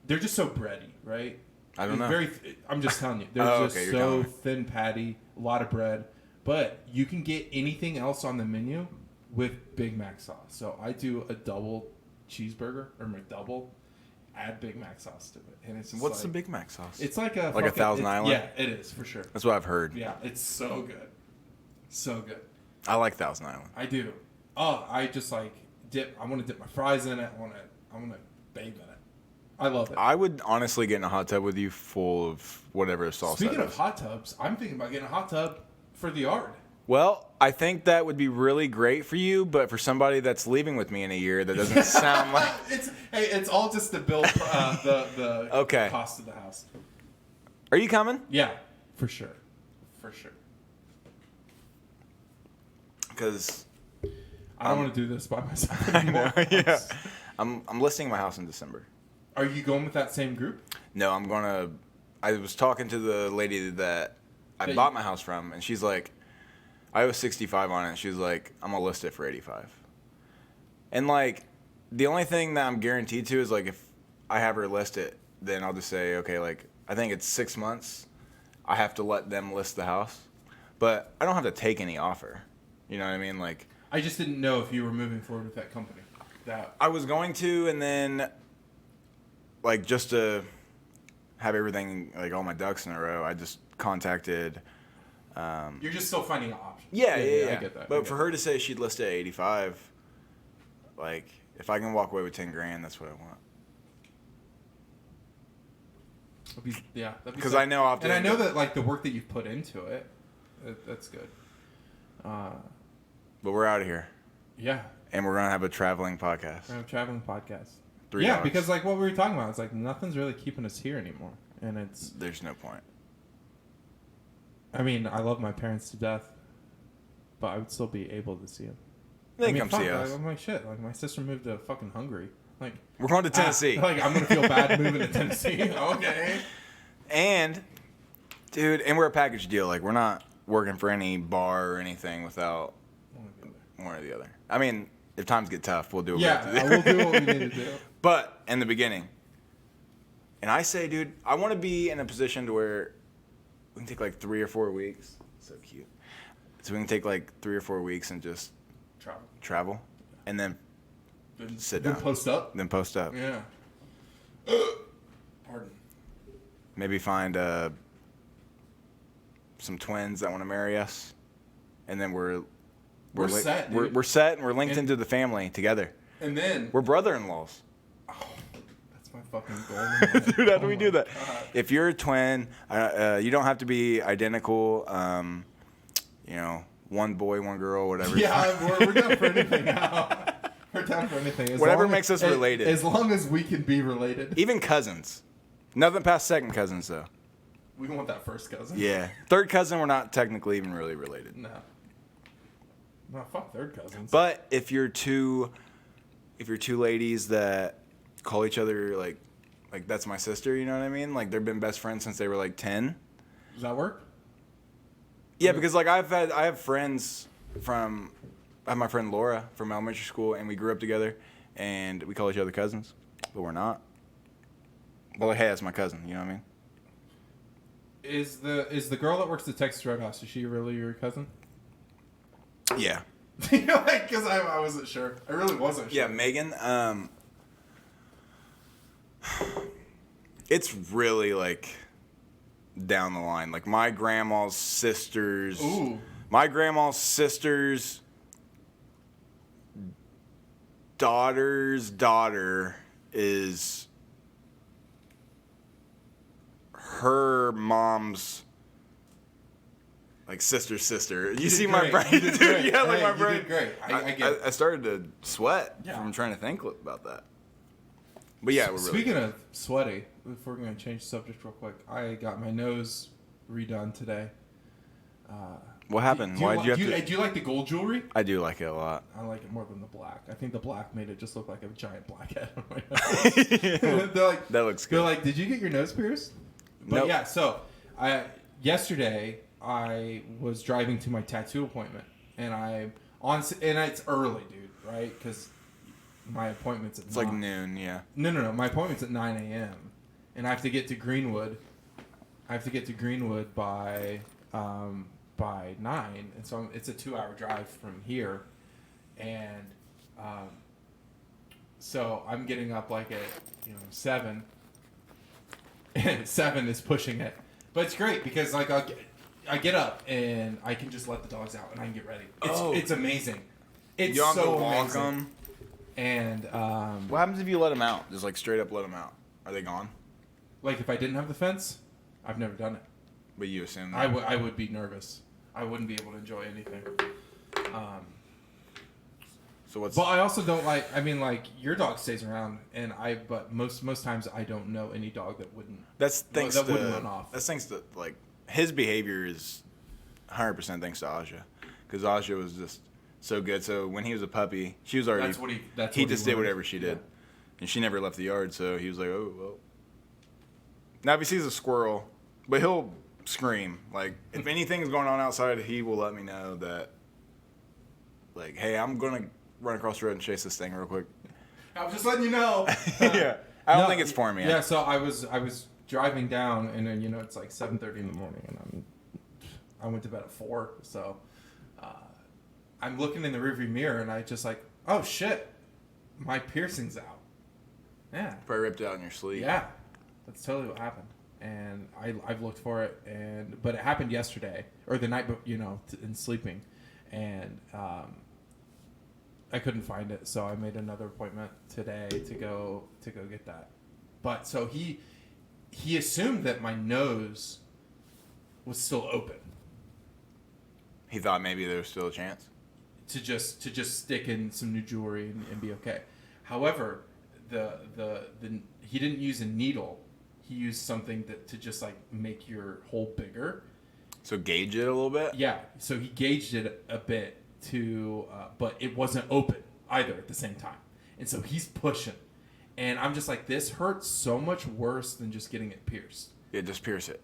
Speaker 2: they're just so bready, right?
Speaker 1: I don't know.
Speaker 2: I'm just telling you, they're just so thin patty, a lot of bread. But you can get anything else on the menu with Big Mac sauce. So I do a double cheeseburger or McDouble, add Big Mac sauce to it, and it's just
Speaker 1: what's the Big Mac sauce?
Speaker 2: It's like a
Speaker 1: Thousand Island.
Speaker 2: Yeah, it is for sure.
Speaker 1: That's what I've heard.
Speaker 2: Yeah, it's so good, so good.
Speaker 1: I like Thousand Island.
Speaker 2: I do. Oh, I just like dip. I want to dip my fries in it. I want to bathe in it. I love it.
Speaker 1: I would honestly get in a hot tub with you full of whatever sauce.
Speaker 2: Speaking of hot tubs, I'm thinking about getting a hot tub for the yard.
Speaker 1: Well, I think that would be really great for you, but for somebody that's leaving with me in a year, that doesn't sound like.
Speaker 2: It's all just to build the
Speaker 1: okay.
Speaker 2: cost of the house.
Speaker 1: Are you coming?
Speaker 2: Yeah, for sure.
Speaker 1: Because
Speaker 2: I don't want to do this by myself
Speaker 1: I
Speaker 2: anymore.
Speaker 1: know, yeah. I'm listing my house in December.
Speaker 2: Are you going with that same group?
Speaker 1: No, I was talking to the lady that I bought my house from, and she's like, I owe 65 on it. And she's like, I'm gonna list it for 85. And like, the only thing that I'm guaranteed to is like, if I have her list it, then I'll just say, okay, like I think it's 6 months. I have to let them list the house, but I don't have to take any offer. You know what I mean? Like,
Speaker 2: I just didn't know if you were moving forward with that company. That
Speaker 1: I was going to, and then like just to have everything, like all my ducks in a row, I just contacted.
Speaker 2: You're just still finding an option.
Speaker 1: Yeah.
Speaker 2: I get that.
Speaker 1: But for her to say she'd list it at 85, like if I can walk away with 10 grand, that's what I want. Because I know often.
Speaker 2: And I know that like the work that you've put into it, that's good.
Speaker 1: But we're out of here.
Speaker 2: Yeah.
Speaker 1: And we're gonna have a traveling podcast.
Speaker 2: We're gonna have a traveling podcast.
Speaker 1: 3 dogs.
Speaker 2: Because like what we were talking about, it's like nothing's really keeping us here anymore, and
Speaker 1: there's no point.
Speaker 2: I mean, I love my parents to death, but I would still be able to see them.
Speaker 1: They come see us.
Speaker 2: I'm like, shit. Like, my sister moved to fucking Hungary. Like,
Speaker 1: we're going to Tennessee.
Speaker 2: I'm gonna feel bad moving to Tennessee. Okay.
Speaker 1: And, dude, we're a package deal. Like, we're not working for any bar or anything without one or the other. I mean, if times get tough, we'll do what we have to do.
Speaker 2: we'll do what we need to do.
Speaker 1: But in the beginning, and I say, dude, I want to be in a position to where we can take like 3 or 4 weeks. So cute. So we can take like 3 or 4 weeks and just travel, and then sit down. Then post up.
Speaker 2: Yeah. Pardon.
Speaker 1: Maybe find some twins that want to marry us, and then we're
Speaker 2: set.
Speaker 1: We're set, and we're linked into the family together.
Speaker 2: And then
Speaker 1: we're brother-in-laws.
Speaker 2: Oh, that's my fucking goal.
Speaker 1: Dude, how do we do that? God. If you're a twin, you don't have to be identical. You know, one boy, one girl, whatever.
Speaker 2: Yeah, we're down for anything now. We're down for anything.
Speaker 1: Whatever makes us related.
Speaker 2: As long as we can be related.
Speaker 1: Even cousins. Nothing past second cousins, though.
Speaker 2: We want that first cousin.
Speaker 1: Yeah. Third cousin, we're not technically even really related.
Speaker 2: No. No, fuck third cousins.
Speaker 1: But if you're two ladies that call each other like that's my sister, you know what I mean? Like they've been best friends since they were like 10.
Speaker 2: Does that work?
Speaker 1: Yeah, because like I have friends I have my friend Laura from elementary school, and we grew up together, and we call each other cousins, but we're not. Well, hey, that's my cousin. You know what I mean?
Speaker 2: Is the girl that works at Texas Roadhouse, is she really your cousin?
Speaker 1: Yeah.
Speaker 2: Because I wasn't sure. I really wasn't sure.
Speaker 1: Yeah, Megan. It's really like down the line. Like my grandma's sister's.
Speaker 2: Ooh.
Speaker 1: My grandma's sister's daughter's daughter is her mom's like sister's sister. You see my brain, dude?
Speaker 2: Great.
Speaker 1: Yeah, like
Speaker 2: hey,
Speaker 1: my brain.
Speaker 2: You did great. I get it.
Speaker 1: I started to sweat from trying to think about that. But yeah, we're really
Speaker 2: Speaking of sweaty, if we're going to change the subject real quick, I got my nose redone today.
Speaker 1: What happened?
Speaker 2: Do you like the gold jewelry?
Speaker 1: I do like it a lot.
Speaker 2: I like it more than the black. I think the black made it just look like a giant blackhead on my nose. They're like,
Speaker 1: that looks good.
Speaker 2: They're like, did you get your nose pierced? But
Speaker 1: nope.
Speaker 2: Yeah, so yesterday I was driving to my tattoo appointment, and it's early, dude, right? Because my appointment's at 9.
Speaker 1: Like noon, yeah.
Speaker 2: No. My appointment's at 9 a.m. and I have to get to Greenwood. By 9, and so it's a 2-hour drive from here, and so I'm getting up like at 7, and 7 is pushing it, but it's great because like I get up and I can just let the dogs out and I can get ready. It's amazing. It's so amazing. And
Speaker 1: what happens if you let them out? Just like straight up let them out? Are they gone?
Speaker 2: Like if I didn't have the fence, I've never done it.
Speaker 1: But you assume that?
Speaker 2: I would be nervous. I wouldn't be able to enjoy anything. But I also don't like. I mean, like your dog stays around, but most times I don't know any dog that wouldn't. Wouldn't run off.
Speaker 1: That's thanks to like his behavior is 100% thanks to Aja, because Aja was just so good. So when he was a puppy, she was already. He just did whatever she did, and she never left the yard. So he was like, oh well. Now if he sees a squirrel, but he'll scream. Like if anything's going on outside, he will let me know that. Like, hey, I'm gonna run across the road and chase this thing real quick.
Speaker 2: I'm just letting you know.
Speaker 1: Yeah, I don't think it's for me.
Speaker 2: Yeah, so I was driving down, and then it's like 7:30 in the morning, and I went to bed at 4. So I'm looking in the rearview mirror, and I just like, oh shit, my piercing's out. Yeah.
Speaker 1: Probably ripped it out in your sleep.
Speaker 2: Yeah, that's totally what happened. And I've looked for it, but it happened yesterday or the night, in sleeping, and I couldn't find it, so I made another appointment today to go get that. But so he he assumed that my nose was still open.
Speaker 1: He thought maybe there was still a chance
Speaker 2: to just stick in some new jewelry and be okay. However, he didn't use a needle. He used something to just like make your hole bigger.
Speaker 1: So gauge it a little bit?
Speaker 2: Yeah. So he gauged it a bit but it wasn't open either at the same time. And so he's pushing. And I'm just like, this hurts so much worse than just getting it pierced.
Speaker 1: Yeah, just pierce it.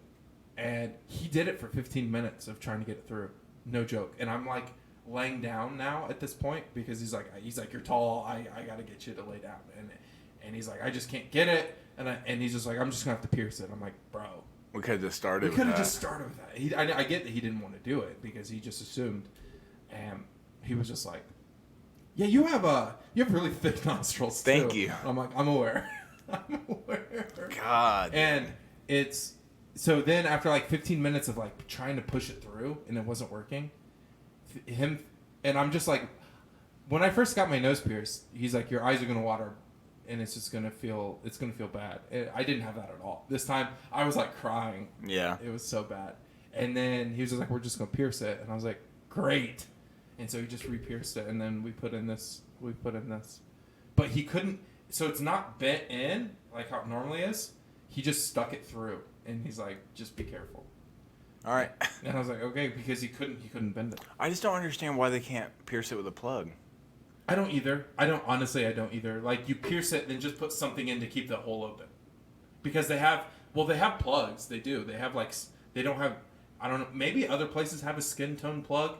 Speaker 2: And he did it for 15 minutes of trying to get it through. No joke. And I'm like laying down now at this point because he's like, you're tall. I got to get you to lay down. And he's like, I just can't get it. And he's just like, I'm just going to have to pierce it. I'm like, bro.
Speaker 1: We could have just started with that.
Speaker 2: We could have just started with that. I get that he didn't want to do it because he just assumed. And he was just like, yeah, you have really thick nostrils too.
Speaker 1: Thank you.
Speaker 2: I'm like, I'm aware. I'm aware.
Speaker 1: God.
Speaker 2: And it's so then after like 15 minutes of like trying to push it through and it wasn't working, and I'm just like, when I first got my nose pierced, he's like, your eyes are gonna water, and it's gonna feel bad. I didn't have that at all. This time I was like crying.
Speaker 1: Yeah.
Speaker 2: It was so bad. And then he was just like, we're just gonna pierce it, and I was like, great. And so he just re-pierced it, and then we put in this. But he couldn't, so it's not bent in like how it normally is. He just stuck it through, and he's like, just be careful.
Speaker 1: All right.
Speaker 2: And I was like, okay, because he couldn't bend it.
Speaker 1: I just don't understand why they can't pierce it with a plug.
Speaker 2: I don't either. I don't either. Like, you pierce it, then just put something in to keep the hole open. Because they have plugs. They do. They have they don't have, I don't know, maybe other places have a skin tone plug.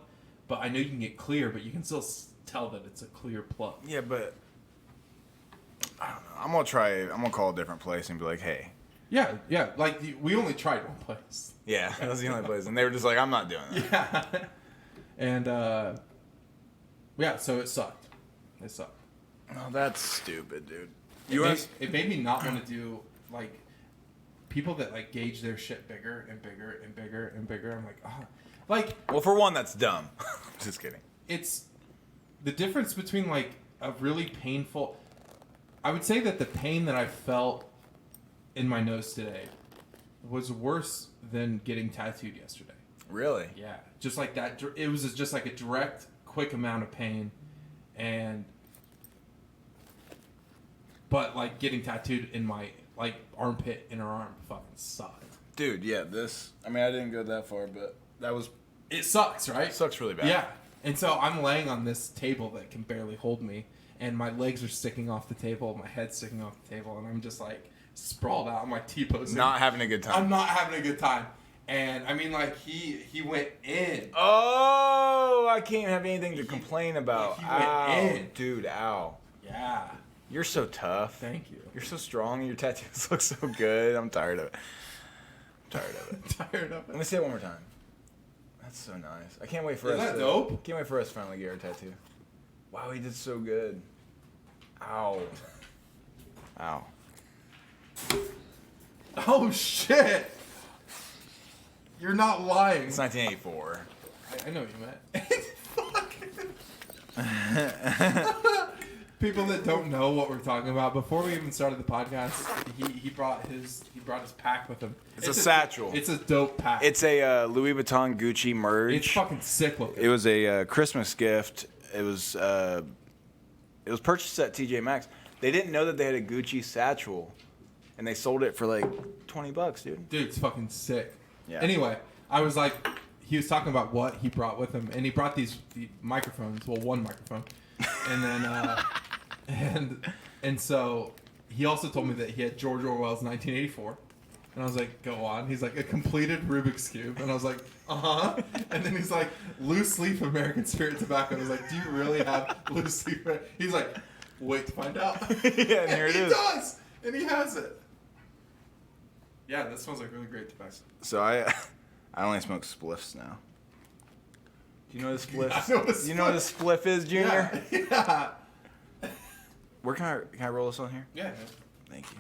Speaker 2: But I know you can get clear, but you can still tell that it's a clear plug.
Speaker 1: Yeah, but I don't know. I'm gonna call a different place and be like, hey.
Speaker 2: Yeah. Like we only tried one place.
Speaker 1: Yeah, that was the only place, and they were just like, I'm not doing that.
Speaker 2: Yeah. And so it sucked.
Speaker 1: Oh, that's stupid, dude.
Speaker 2: It made me not want to do like people that like gauge their shit bigger and bigger and bigger and bigger. I'm like, oh. Like,
Speaker 1: well, for one, that's dumb. Just kidding.
Speaker 2: It's the difference between like a really painful. I would say that the pain that I felt in my nose today was worse than getting tattooed yesterday.
Speaker 1: Really?
Speaker 2: Yeah, just like that. It was just like a direct, quick amount of pain, but like getting tattooed in my like armpit, inner arm, fucking sucked.
Speaker 1: Dude, yeah. I I didn't go that far, but that was.
Speaker 2: It sucks, right?
Speaker 1: It sucks really bad.
Speaker 2: Yeah. And so I'm laying on this table that can barely hold me, and my legs are sticking off the table, my head's sticking off the table, and I'm just like sprawled out on my T-posing.
Speaker 1: Not having a good time.
Speaker 2: I'm not having a good time. And I mean, like, he went in.
Speaker 1: Oh, I can't have anything to complain about.
Speaker 2: He went in.
Speaker 1: Dude, ow.
Speaker 2: Yeah.
Speaker 1: You're so tough.
Speaker 2: Thank you.
Speaker 1: You're so strong. Your tattoos look so good. I'm tired of it. Let me say it one more time. That's so nice. I can't wait for us.
Speaker 2: Isn't that dope?
Speaker 1: Can't wait for us to finally get our tattoo. Wow, he did so good. Ow. Ow.
Speaker 2: Oh shit! You're not lying.
Speaker 1: It's 1984.
Speaker 2: I know what you meant. People that don't know what we're talking about, before we even started the podcast, he brought his pack with him.
Speaker 1: It's a satchel.
Speaker 2: It's a dope pack.
Speaker 1: It's a Louis Vuitton Gucci merge.
Speaker 2: It's fucking sick looking.
Speaker 1: It was a Christmas gift. It was purchased at TJ Maxx. They didn't know that they had a Gucci satchel, and they sold it for like $20, dude.
Speaker 2: Dude, it's fucking sick.
Speaker 1: Yeah.
Speaker 2: Anyway, I was like, he was talking about what he brought with him, and he brought the microphones. Well, one microphone, and then and so he also told me that he had George Orwell's 1984. And I was like, go on. He's like, a completed Rubik's Cube. And I was like, uh-huh. And then he's like, loose leaf American Spirit Tobacco. I was like, do you really have loose leaf? He's like, wait to find out.
Speaker 1: Yeah, and here it is.
Speaker 2: He does. And he has it. Yeah, that smells like really great tobacco.
Speaker 1: So I only smoke spliffs now. Do you know what a spliff?
Speaker 2: I know what a spliff.
Speaker 1: You know what a spliff is, Junior?
Speaker 2: Yeah.
Speaker 1: Where can I roll this on here?
Speaker 2: Yeah.
Speaker 1: Thank you.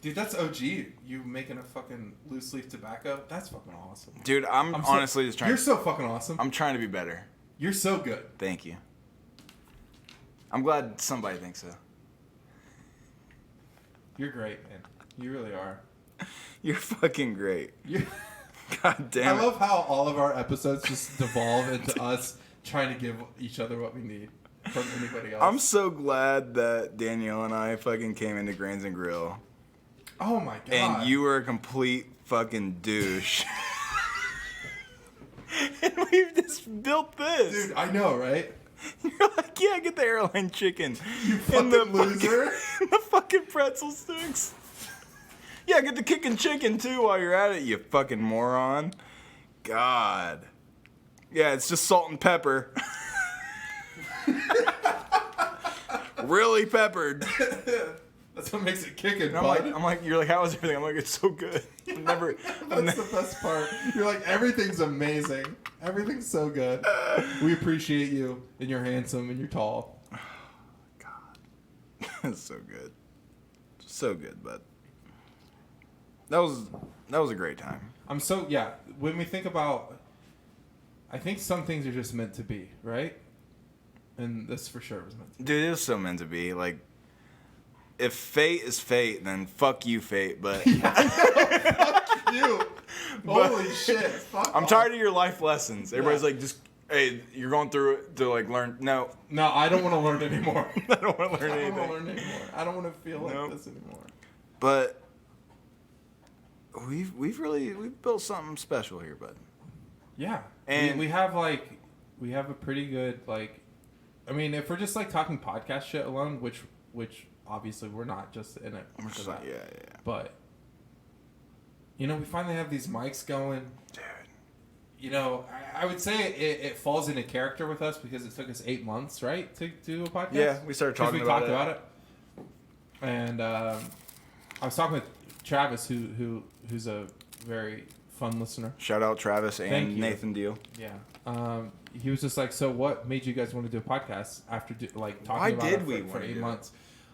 Speaker 2: Dude, that's OG. You making a fucking loose leaf tobacco? That's fucking awesome.
Speaker 1: Dude, I'm honestly just trying.
Speaker 2: You're so fucking awesome.
Speaker 1: I'm trying to be better.
Speaker 2: You're so good.
Speaker 1: Thank you. I'm glad somebody thinks so.
Speaker 2: You're great, man. You really are.
Speaker 1: You're fucking great.
Speaker 2: You-
Speaker 1: God damn it.
Speaker 2: I love how all of our episodes just devolve into us trying to give each other what we need from anybody else.
Speaker 1: I'm so glad that Danielle and I fucking came into Grains and Grill.
Speaker 2: Oh my god.
Speaker 1: And you were a complete fucking douche. And we've just built this.
Speaker 2: Dude, I know, right?
Speaker 1: You're like, yeah, get the airline chicken.
Speaker 2: You fucking loser.
Speaker 1: And the fucking pretzel sticks. Yeah, get the kicking chicken too while you're at it, you fucking moron. God. Yeah, it's just salt and pepper. Really peppered.
Speaker 2: That's what makes it kicking,
Speaker 1: I'm
Speaker 2: bud.
Speaker 1: like, you're like, how is everything? I'm like, it's so good.
Speaker 2: That's the best part. You're like, everything's amazing. Everything's so good. We appreciate you, and you're handsome, and you're tall.
Speaker 1: God. It's so good. So good, bud. That was a great time.
Speaker 2: When we think about, I think some things are just meant to be, right? And this for sure was meant to be.
Speaker 1: Dude, it was so meant to be. Like, if fate is fate, then fuck you, fate. But
Speaker 2: Fuck you. Holy shit. Fuck
Speaker 1: I'm
Speaker 2: off.
Speaker 1: tired of your life lessons. Everybody's like, just, hey, you're going through it to like learn. No,
Speaker 2: I don't want to learn anymore.
Speaker 1: I don't want to learn
Speaker 2: I
Speaker 1: anything.
Speaker 2: don't want to learn anymore. I don't want to feel like this anymore.
Speaker 1: But we've built something special here, bud.
Speaker 2: Yeah.
Speaker 1: And
Speaker 2: we have a pretty good, like, I mean, if we're just like talking podcast shit alone, which obviously we're not just in it.
Speaker 1: We're just like, yeah.
Speaker 2: But, we finally have these mics going.
Speaker 1: Dude.
Speaker 2: I would say it falls into character with us because it took us 8 months, right, to do a podcast?
Speaker 1: Yeah, we started talking about it.
Speaker 2: We talked about it. And I was talking with Travis, who's a very fun listener.
Speaker 1: Shout out Travis
Speaker 2: Thank
Speaker 1: and
Speaker 2: you.
Speaker 1: Nathan Deal.
Speaker 2: Yeah. He was just like, so what made you guys want to do a podcast after talking
Speaker 1: Why
Speaker 2: about
Speaker 1: did
Speaker 2: it
Speaker 1: we
Speaker 2: for
Speaker 1: wanna
Speaker 2: 8
Speaker 1: do
Speaker 2: months?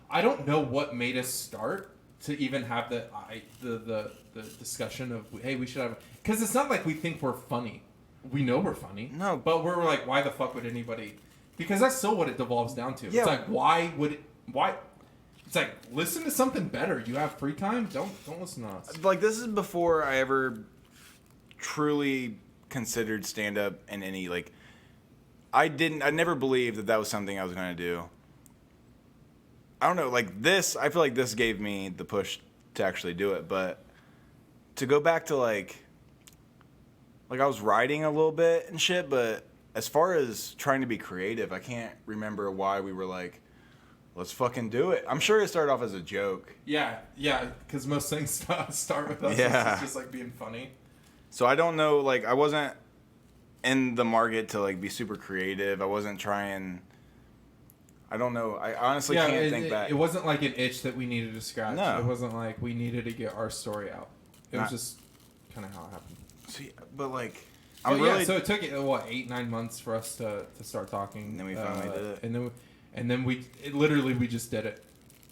Speaker 2: I don't know what made us start to even have the discussion of, hey, we should have, because it's not like we think we're funny. We know we're funny.
Speaker 1: No.
Speaker 2: But we're like, why the fuck would anybody? Because that's still what it devolves down to.
Speaker 1: Yeah.
Speaker 2: It's like, why? It's like, listen to something better. You have free time? Don't listen to us.
Speaker 1: Like, this is before I ever truly considered stand-up in any, like, I never believed that was something I was going to do. I don't know, like, this, I feel like this gave me the push to actually do it, but to go back to, like I was writing a little bit and shit, but as far as trying to be creative, I can't remember why we were like, let's fucking do it. I'm sure it started off as a joke.
Speaker 2: Yeah, because most things start with us.
Speaker 1: Yeah.
Speaker 2: It's just like being funny.
Speaker 1: So I don't know, like, I wasn't in the market to, like, be super creative. I wasn't trying, I don't know. I honestly can't think back.
Speaker 2: It wasn't like an itch that we needed to scratch.
Speaker 1: No.
Speaker 2: It wasn't like we needed to get our story out. It was
Speaker 1: Not-
Speaker 2: just kind of how it happened.
Speaker 1: See, but, like,
Speaker 2: But
Speaker 1: I'm really...
Speaker 2: so it took 8-9 months for us to start talking.
Speaker 1: And then we finally did it.
Speaker 2: And then we literally just did it.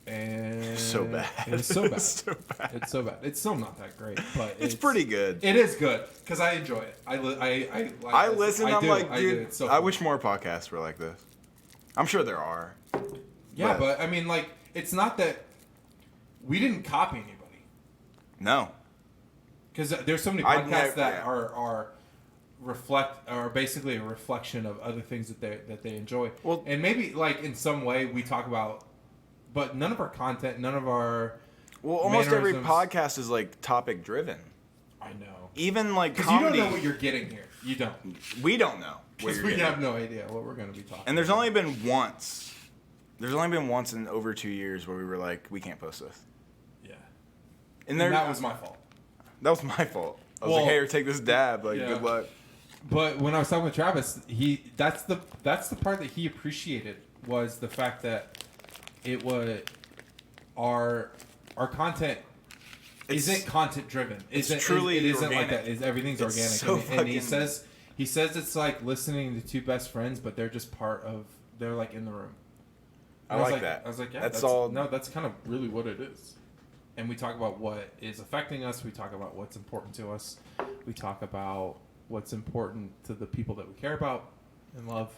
Speaker 2: And
Speaker 1: so bad.
Speaker 2: It was so bad.
Speaker 1: It's so bad.
Speaker 2: It's so bad. It's still not that great, but
Speaker 1: It's pretty good.
Speaker 2: It is good because I enjoy it. I
Speaker 1: listen. I'm
Speaker 2: do,
Speaker 1: like,
Speaker 2: I do.
Speaker 1: dude,
Speaker 2: It's so
Speaker 1: I
Speaker 2: fun.
Speaker 1: wish more podcasts were like this. I'm sure there are.
Speaker 2: Yeah, but I mean, like, it's not that we didn't copy anybody.
Speaker 1: No.
Speaker 2: Because there's so many podcasts that are basically a reflection of other things that they enjoy.
Speaker 1: Well,
Speaker 2: and maybe like in some way we talk about, but none of our content, none of our
Speaker 1: almost every
Speaker 2: mannerisms-
Speaker 1: podcast is like topic driven.
Speaker 2: I know.
Speaker 1: Even like
Speaker 2: Because you
Speaker 1: comedy,
Speaker 2: don't know what you're getting here. You don't.
Speaker 1: we don't know. what
Speaker 2: Because
Speaker 1: you're
Speaker 2: we
Speaker 1: getting.
Speaker 2: have no idea what we're going to be talking.
Speaker 1: And there's
Speaker 2: about.
Speaker 1: only been once. There's only been once in over 2 years where we were like, we can't post this.
Speaker 2: Yeah.
Speaker 1: And
Speaker 2: that was my fault.
Speaker 1: That was my fault. I was
Speaker 2: Well,
Speaker 1: like, hey, take this dab. Like,
Speaker 2: yeah.
Speaker 1: good luck.
Speaker 2: But when I was talking with Travis, that's the part that he appreciated was the fact that it was our content isn't content driven.
Speaker 1: It's truly
Speaker 2: it isn't
Speaker 1: organic.
Speaker 2: like that. Everything's
Speaker 1: It's
Speaker 2: organic.
Speaker 1: so
Speaker 2: And he
Speaker 1: fucking-
Speaker 2: says it's like listening to two best friends, but they're just part of. They're like in the room.
Speaker 1: I
Speaker 2: And
Speaker 1: like that.
Speaker 2: I was like, yeah,
Speaker 1: That's all-
Speaker 2: No, that's kind of really what it is. And we talk about what is affecting us. We talk about what's important to us. We talk about what's important to the people that we care about and love.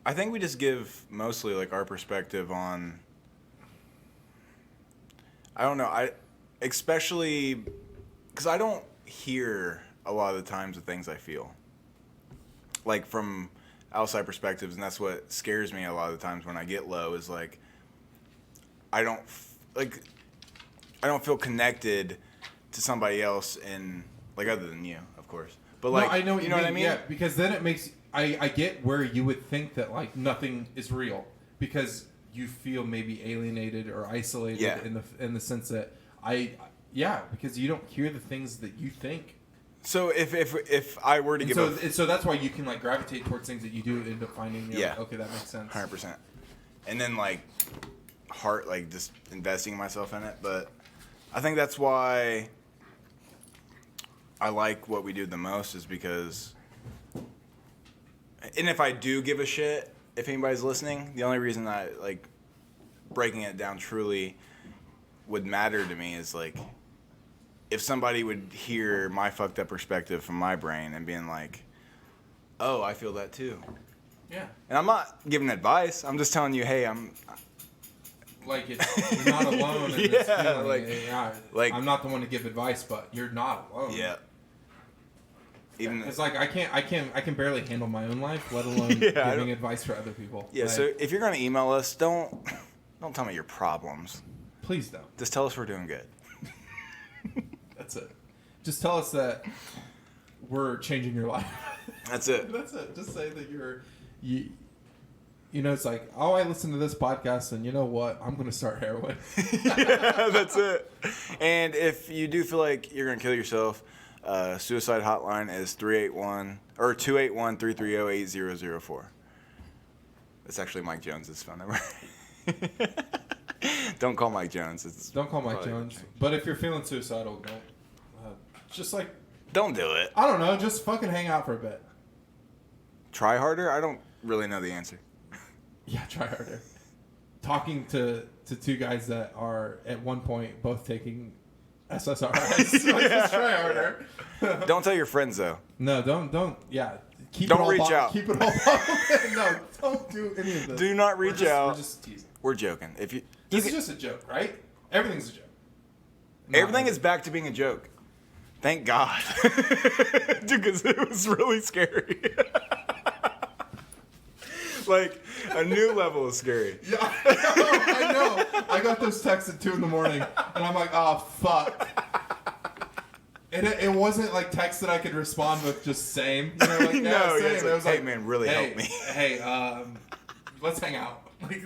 Speaker 1: I think we just give mostly like our perspective on. I don't know. especially because I don't hear a lot of the times the things I feel, like from outside perspectives, and that's what scares me a lot of the times when I get low is like I don't feel connected to somebody else in like other than you, of course. But like,
Speaker 2: no, I know what
Speaker 1: you know what I mean?
Speaker 2: Yeah, because then it makes I get where you would think that like nothing is real because you feel maybe alienated or isolated in the sense that because you don't hear the things that you think.
Speaker 1: So if I were to give
Speaker 2: so that's why you can like gravitate towards things that you do end up finding. Like, okay, that makes sense.
Speaker 1: 100%. And then like just investing myself in it, but I think that's why I like what we do the most is because, and if I do give a shit, if anybody's listening, the only reason I like breaking it down truly would matter to me is like if somebody would hear my fucked up perspective from my brain and being like, oh, I feel that too.
Speaker 2: Yeah.
Speaker 1: And I'm not giving advice. I'm just telling you, hey, I'm
Speaker 2: like you're not alone in this feeling. Like I'm not the one to give advice, but you're not alone.
Speaker 1: Yeah. Even
Speaker 2: it's like I can barely handle my own life, let alone giving advice for other people.
Speaker 1: Yeah. Like, so if you're gonna email us, don't tell me your problems.
Speaker 2: Please don't.
Speaker 1: Just tell us we're doing good.
Speaker 2: That's it. Just tell us that we're changing your life.
Speaker 1: That's it.
Speaker 2: That's it. Just say that you know, it's like, oh, I listened to this podcast, and you know what? I'm going to start heroin.
Speaker 1: Yeah, that's it. And if you do feel like you're going to kill yourself, suicide hotline is 281-330-8004. That's actually Mike Jones's phone number. Don't call Mike Jones.
Speaker 2: Don't call Mike Jones. But if you're feeling suicidal, don't. Just like.
Speaker 1: Don't do it.
Speaker 2: I don't know. Just fucking hang out for a bit.
Speaker 1: Try harder? I don't really know the answer.
Speaker 2: Yeah, try harder. Talking to two guys that are at one point both taking SSRIs. Just try harder.
Speaker 1: Don't tell your friends though.
Speaker 2: No, don't. Yeah,
Speaker 1: don't reach out.
Speaker 2: Keep it all. No, don't do any of this.
Speaker 1: Do not reach out.
Speaker 2: We're just teasing.
Speaker 1: We're joking.
Speaker 2: This is just a joke, right? Everything's a joke.
Speaker 1: Everything is back to being a joke. Thank God. Dude, because it was really scary. Like, a new level of scary.
Speaker 2: Yeah, I know. I got those texts at 2 a.m, and I'm like, oh, fuck. And it wasn't like text that I could respond with just same. You know, like, yeah,
Speaker 1: no,
Speaker 2: same.
Speaker 1: It's
Speaker 2: It was
Speaker 1: like,
Speaker 2: like,
Speaker 1: hey, man, really help me.
Speaker 2: Hey, let's hang out. Like,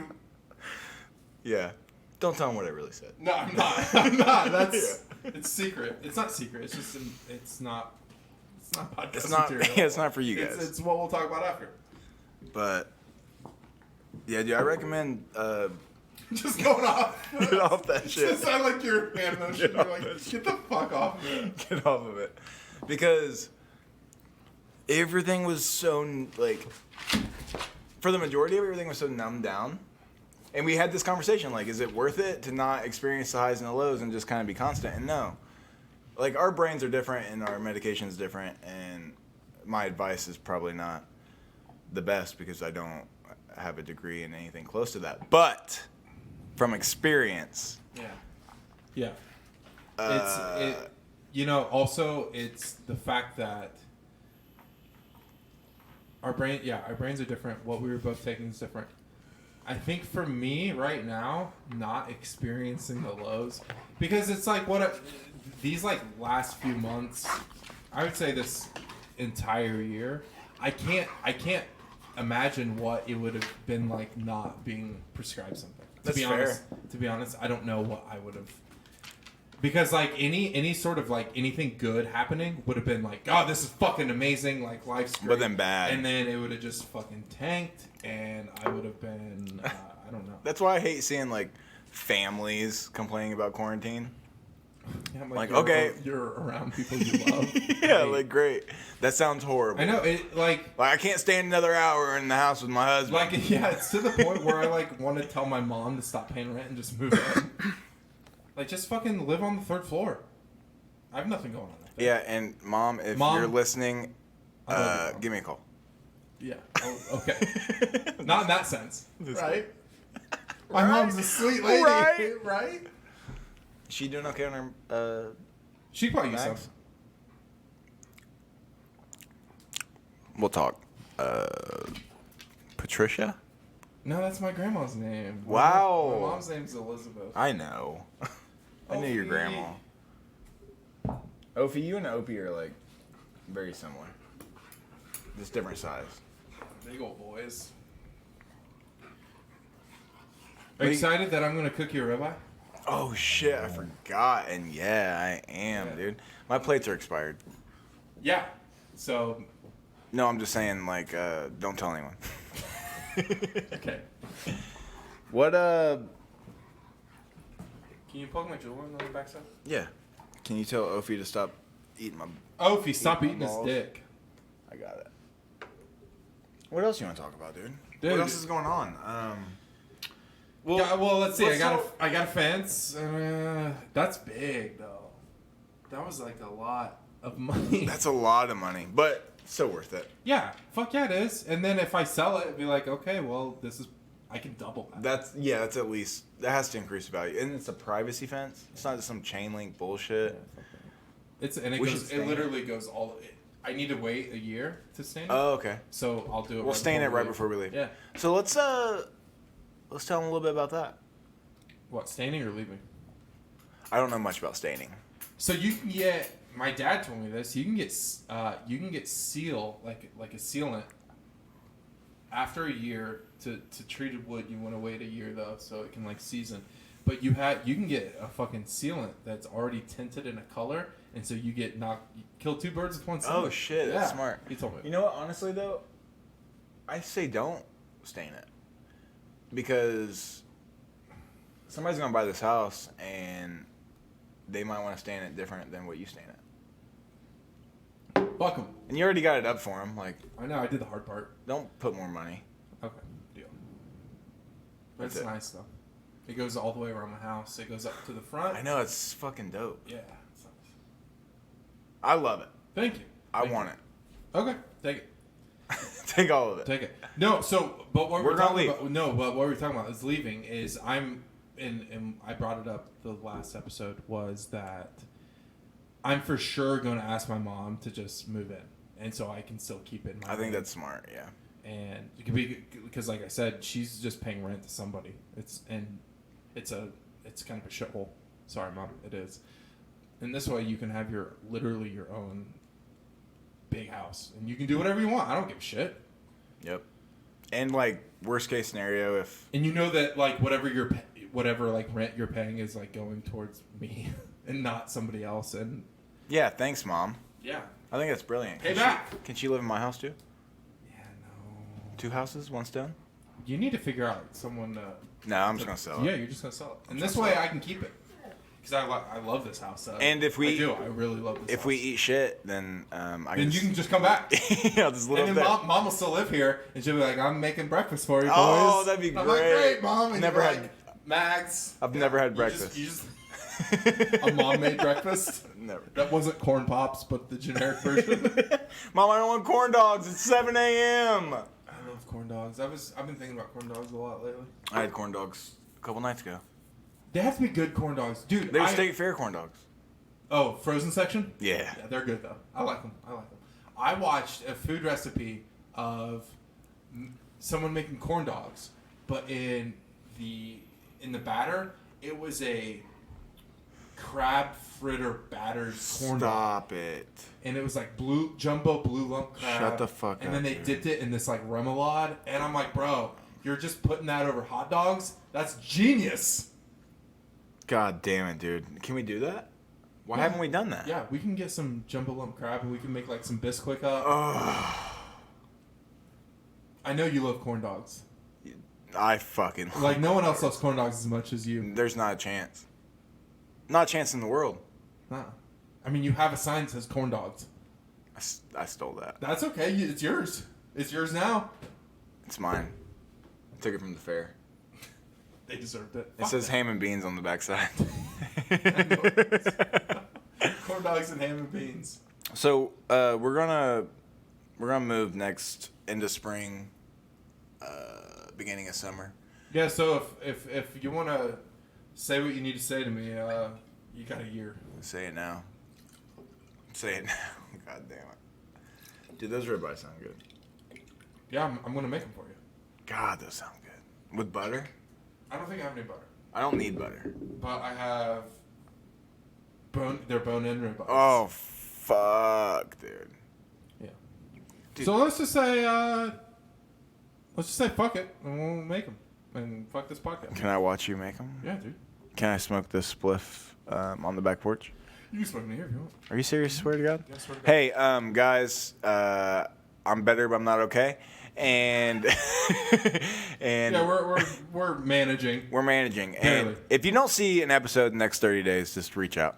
Speaker 1: yeah. Don't tell them what I really said.
Speaker 2: No, I'm not. That's it's secret. It's not secret. It's just it's not podcast material.
Speaker 1: Yeah, it's not for you guys.
Speaker 2: It's what we'll talk about after.
Speaker 1: But yeah, dude, I recommend
Speaker 2: just going off.
Speaker 1: Get off that shit.
Speaker 2: It sound like your hand motion. You're like, get the fuck off of it.
Speaker 1: Get off of it. Because everything was so like for the majority of it, everything was so numbed down. And we had this conversation, like, is it worth it to not experience the highs and the lows and just kind of be constant? And no. Like, our brains are different and our medication is different, and my advice is probably not the best because I don't have a degree in anything close to that. But from experience.
Speaker 2: Yeah. Also, it's the fact that our brains are different. What we were both taking is different. I think for me right now, not experiencing the lows, because it's like these like last few months, I would say this entire year, I can't imagine what it would have been like not being prescribed something.
Speaker 1: That's fair.
Speaker 2: To be honest, I don't know what I would have. Because like any sort of like anything good happening would have been like, God, this is fucking amazing, like life's great.
Speaker 1: But then bad.
Speaker 2: And then it would have just fucking tanked, and I would have been, I don't know.
Speaker 1: That's why I hate seeing like families complaining about quarantine.
Speaker 2: Yeah,
Speaker 1: like okay,
Speaker 2: you're around people you love.
Speaker 1: Yeah, like great. That sounds horrible.
Speaker 2: I know it. Like
Speaker 1: I can't stand another hour in the house with my husband.
Speaker 2: Like yeah, it's to the point where I like want to tell my mom to stop paying rent and just move in. Like, just fucking live on the 3rd floor. I have nothing going on.
Speaker 1: Yeah, and Mom, if you're listening, give me a call.
Speaker 2: Yeah. Oh, okay. Not in that sense. Right? My mom's a sweet lady. Right?
Speaker 1: Is she doing okay on her
Speaker 2: She probably use some.
Speaker 1: Max? We'll talk. Patricia?
Speaker 2: No, that's my grandma's name.
Speaker 1: Wow.
Speaker 2: My mom's name's Elizabeth.
Speaker 1: I know. I knew your grandma. Ophi, you and Opie are like very similar. Just different size.
Speaker 2: Big old boys. Are you excited that I'm gonna cook you a ribeye?
Speaker 1: Oh shit, I forgot. And yeah, I am, dude. My plates are expired.
Speaker 2: Yeah. So.
Speaker 1: No, I'm just saying, like, don't tell anyone.
Speaker 2: Okay.
Speaker 1: What,
Speaker 2: Can you poke my jewel on the backside?
Speaker 1: Yeah. Can you tell Ophi to stop eating my...
Speaker 2: Ophi, stop eating his
Speaker 1: balls?
Speaker 2: dick.
Speaker 1: I got it. What else you want to talk about, dude?
Speaker 2: Dude.
Speaker 1: What else is going on?
Speaker 2: Well, let's see.
Speaker 1: let's
Speaker 2: I got a fence. That's big, though. That was like a lot of money.
Speaker 1: That's a lot of money, but so worth it.
Speaker 2: Yeah. Fuck yeah, it is. And then if I sell it, it'd be like, okay, well, I can double that.
Speaker 1: That's at least... That has to increase the value. And it's a privacy fence. It's not just some chain link bullshit.
Speaker 2: It literally goes all... I need to wait a year to stain it.
Speaker 1: Oh, okay.
Speaker 2: So I'll do it.
Speaker 1: We'll stain it right before we leave.
Speaker 2: Yeah.
Speaker 1: So let's tell them a little bit about that.
Speaker 2: What, staining or leaving?
Speaker 1: I don't know much about staining.
Speaker 2: So you can get... My dad told me this. You can get seal, like a sealant, after a year. To treated wood, you want to wait a year though, so it can like season. But you can get a fucking sealant that's already tinted in a color, and so you kill two birds with one stone.
Speaker 1: Oh shit, that's smart.
Speaker 2: He told me.
Speaker 1: You know what? Honestly though, I say don't stain it because somebody's gonna buy this house and they might want to stain it different than what you stain it.
Speaker 2: Fuck 'em.
Speaker 1: And you already got it up for them. Like,
Speaker 2: I know. I did the hard part.
Speaker 1: don't put more money.
Speaker 2: Okay, deal. But
Speaker 1: That's
Speaker 2: it's
Speaker 1: it.
Speaker 2: nice though. It goes all the way around the house. It goes up to the front.
Speaker 1: I know, it's fucking dope.
Speaker 2: Yeah. It's nice.
Speaker 1: I love it.
Speaker 2: Thank you.
Speaker 1: I want it.
Speaker 2: Okay, take it.
Speaker 1: Take all of it.
Speaker 2: Take it. No, so but what
Speaker 1: We're
Speaker 2: we're
Speaker 1: gonna
Speaker 2: talking
Speaker 1: leave.
Speaker 2: about? No, but what we're talking about is leaving. Is and I brought it up the last episode was that I'm for sure going to ask my mom to just move in, and so I can still keep it in my
Speaker 1: I think
Speaker 2: room.
Speaker 1: that's smart. Yeah.
Speaker 2: And it could be because, like I said, she's just paying rent to somebody. It's kind of a shithole. Sorry, Mom, it is. And this way, you can have literally your own big house, and you can do whatever you want. I don't give a shit.
Speaker 1: Yep. And like worst case scenario, if
Speaker 2: And you know that like whatever like rent you're paying is like going towards me and not somebody else. And
Speaker 1: yeah, thanks, Mom.
Speaker 2: yeah,
Speaker 1: I think that's brilliant.
Speaker 2: Pay back.
Speaker 1: Can she live in my house too?
Speaker 2: yeah, no.
Speaker 1: 2 houses, 1 stone?
Speaker 2: You need to figure out someone.
Speaker 1: No, I'm just gonna sell it.
Speaker 2: Yeah, you're just gonna sell it, and
Speaker 1: I'm
Speaker 2: this
Speaker 1: just gonna
Speaker 2: way
Speaker 1: sell it.
Speaker 2: I can keep it because I love this house.
Speaker 1: And if we-
Speaker 2: I really love this.
Speaker 1: If
Speaker 2: house.
Speaker 1: we eat shit, then I
Speaker 2: then you can just come back.
Speaker 1: yeah, just live
Speaker 2: And
Speaker 1: up
Speaker 2: then
Speaker 1: there.
Speaker 2: mom will still live here, and she'll be like, "I'm making breakfast for you, boys."
Speaker 1: Oh, that'd be
Speaker 2: I'm like,
Speaker 1: great.
Speaker 2: "Great, Mom." And
Speaker 1: Never
Speaker 2: you're
Speaker 1: had-
Speaker 2: like, Max.
Speaker 1: I've never had
Speaker 2: You
Speaker 1: breakfast.
Speaker 2: just a mom made breakfast.
Speaker 1: Never.
Speaker 2: That wasn't corn pops, but the generic version.
Speaker 1: Mom, I don't want corn dogs. It's 7 a.m.
Speaker 2: I love corn dogs. I've been thinking about corn dogs a lot lately.
Speaker 1: I had corn dogs a couple nights ago.
Speaker 2: They have to be good corn dogs, dude.
Speaker 1: They were State Fair corn dogs.
Speaker 2: Oh, frozen section.
Speaker 1: Yeah.
Speaker 2: Yeah, they're good though. I like them. I watched a food recipe of someone making corn dogs, but in the batter, it was a crab fritter battered corn dog.
Speaker 1: Stop it.
Speaker 2: And it was like jumbo blue lump crab.
Speaker 1: Shut the fuck up.
Speaker 2: And then they
Speaker 1: dude.
Speaker 2: dipped it in this like remoulade, and I'm like, bro, you're just putting that over hot dogs? That's genius.
Speaker 1: God damn it, dude. Can we do that? Why
Speaker 2: Yeah.
Speaker 1: haven't we done that?
Speaker 2: Yeah, we can get some jumbo lump crab, and we can make like some Bisquick up. I know you love corn dogs.
Speaker 1: I fucking
Speaker 2: Like no one else loves corn dogs as much as you.
Speaker 1: There's not a chance. Not a chance in the world.
Speaker 2: Nah. I mean, you have a sign that says corn dogs.
Speaker 1: I stole that.
Speaker 2: That's okay. It's yours. It's yours now.
Speaker 1: It's mine. I took it from the fair.
Speaker 2: They deserved it.
Speaker 1: It says ham and beans on the backside.
Speaker 2: Corn dogs and ham and beans.
Speaker 1: So we're gonna move next into spring, beginning of summer.
Speaker 2: Yeah. So if you want to say what you need to say to me, You got a year.
Speaker 1: Say it now. Say it now. God damn it. Dude, those ribeyes sound good.
Speaker 2: Yeah, I'm going to make them for you.
Speaker 1: God, those sound good. With butter?
Speaker 2: I don't think I have any butter.
Speaker 1: I don't need butter.
Speaker 2: But I have they're bone-in ribeyes.
Speaker 1: Oh, fuck, dude.
Speaker 2: Yeah.
Speaker 1: Dude.
Speaker 2: So let's just say fuck it, and we'll make them. And fuck this podcast.
Speaker 1: Can I watch you make them?
Speaker 2: Yeah, dude.
Speaker 1: Can I smoke this spliff on the back porch?
Speaker 2: You can smoke me here if you want.
Speaker 1: Are you serious? Swear to God?
Speaker 2: Yeah, swear to God.
Speaker 1: Hey, guys, I'm better, but I'm not okay. And
Speaker 2: Yeah, we're managing.
Speaker 1: We're managing.
Speaker 2: Barely.
Speaker 1: And if you don't see an episode in the next 30 days, just reach out.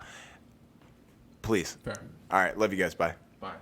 Speaker 1: Please.
Speaker 2: Fair.
Speaker 1: All right. Love you guys. Bye.
Speaker 2: Bye.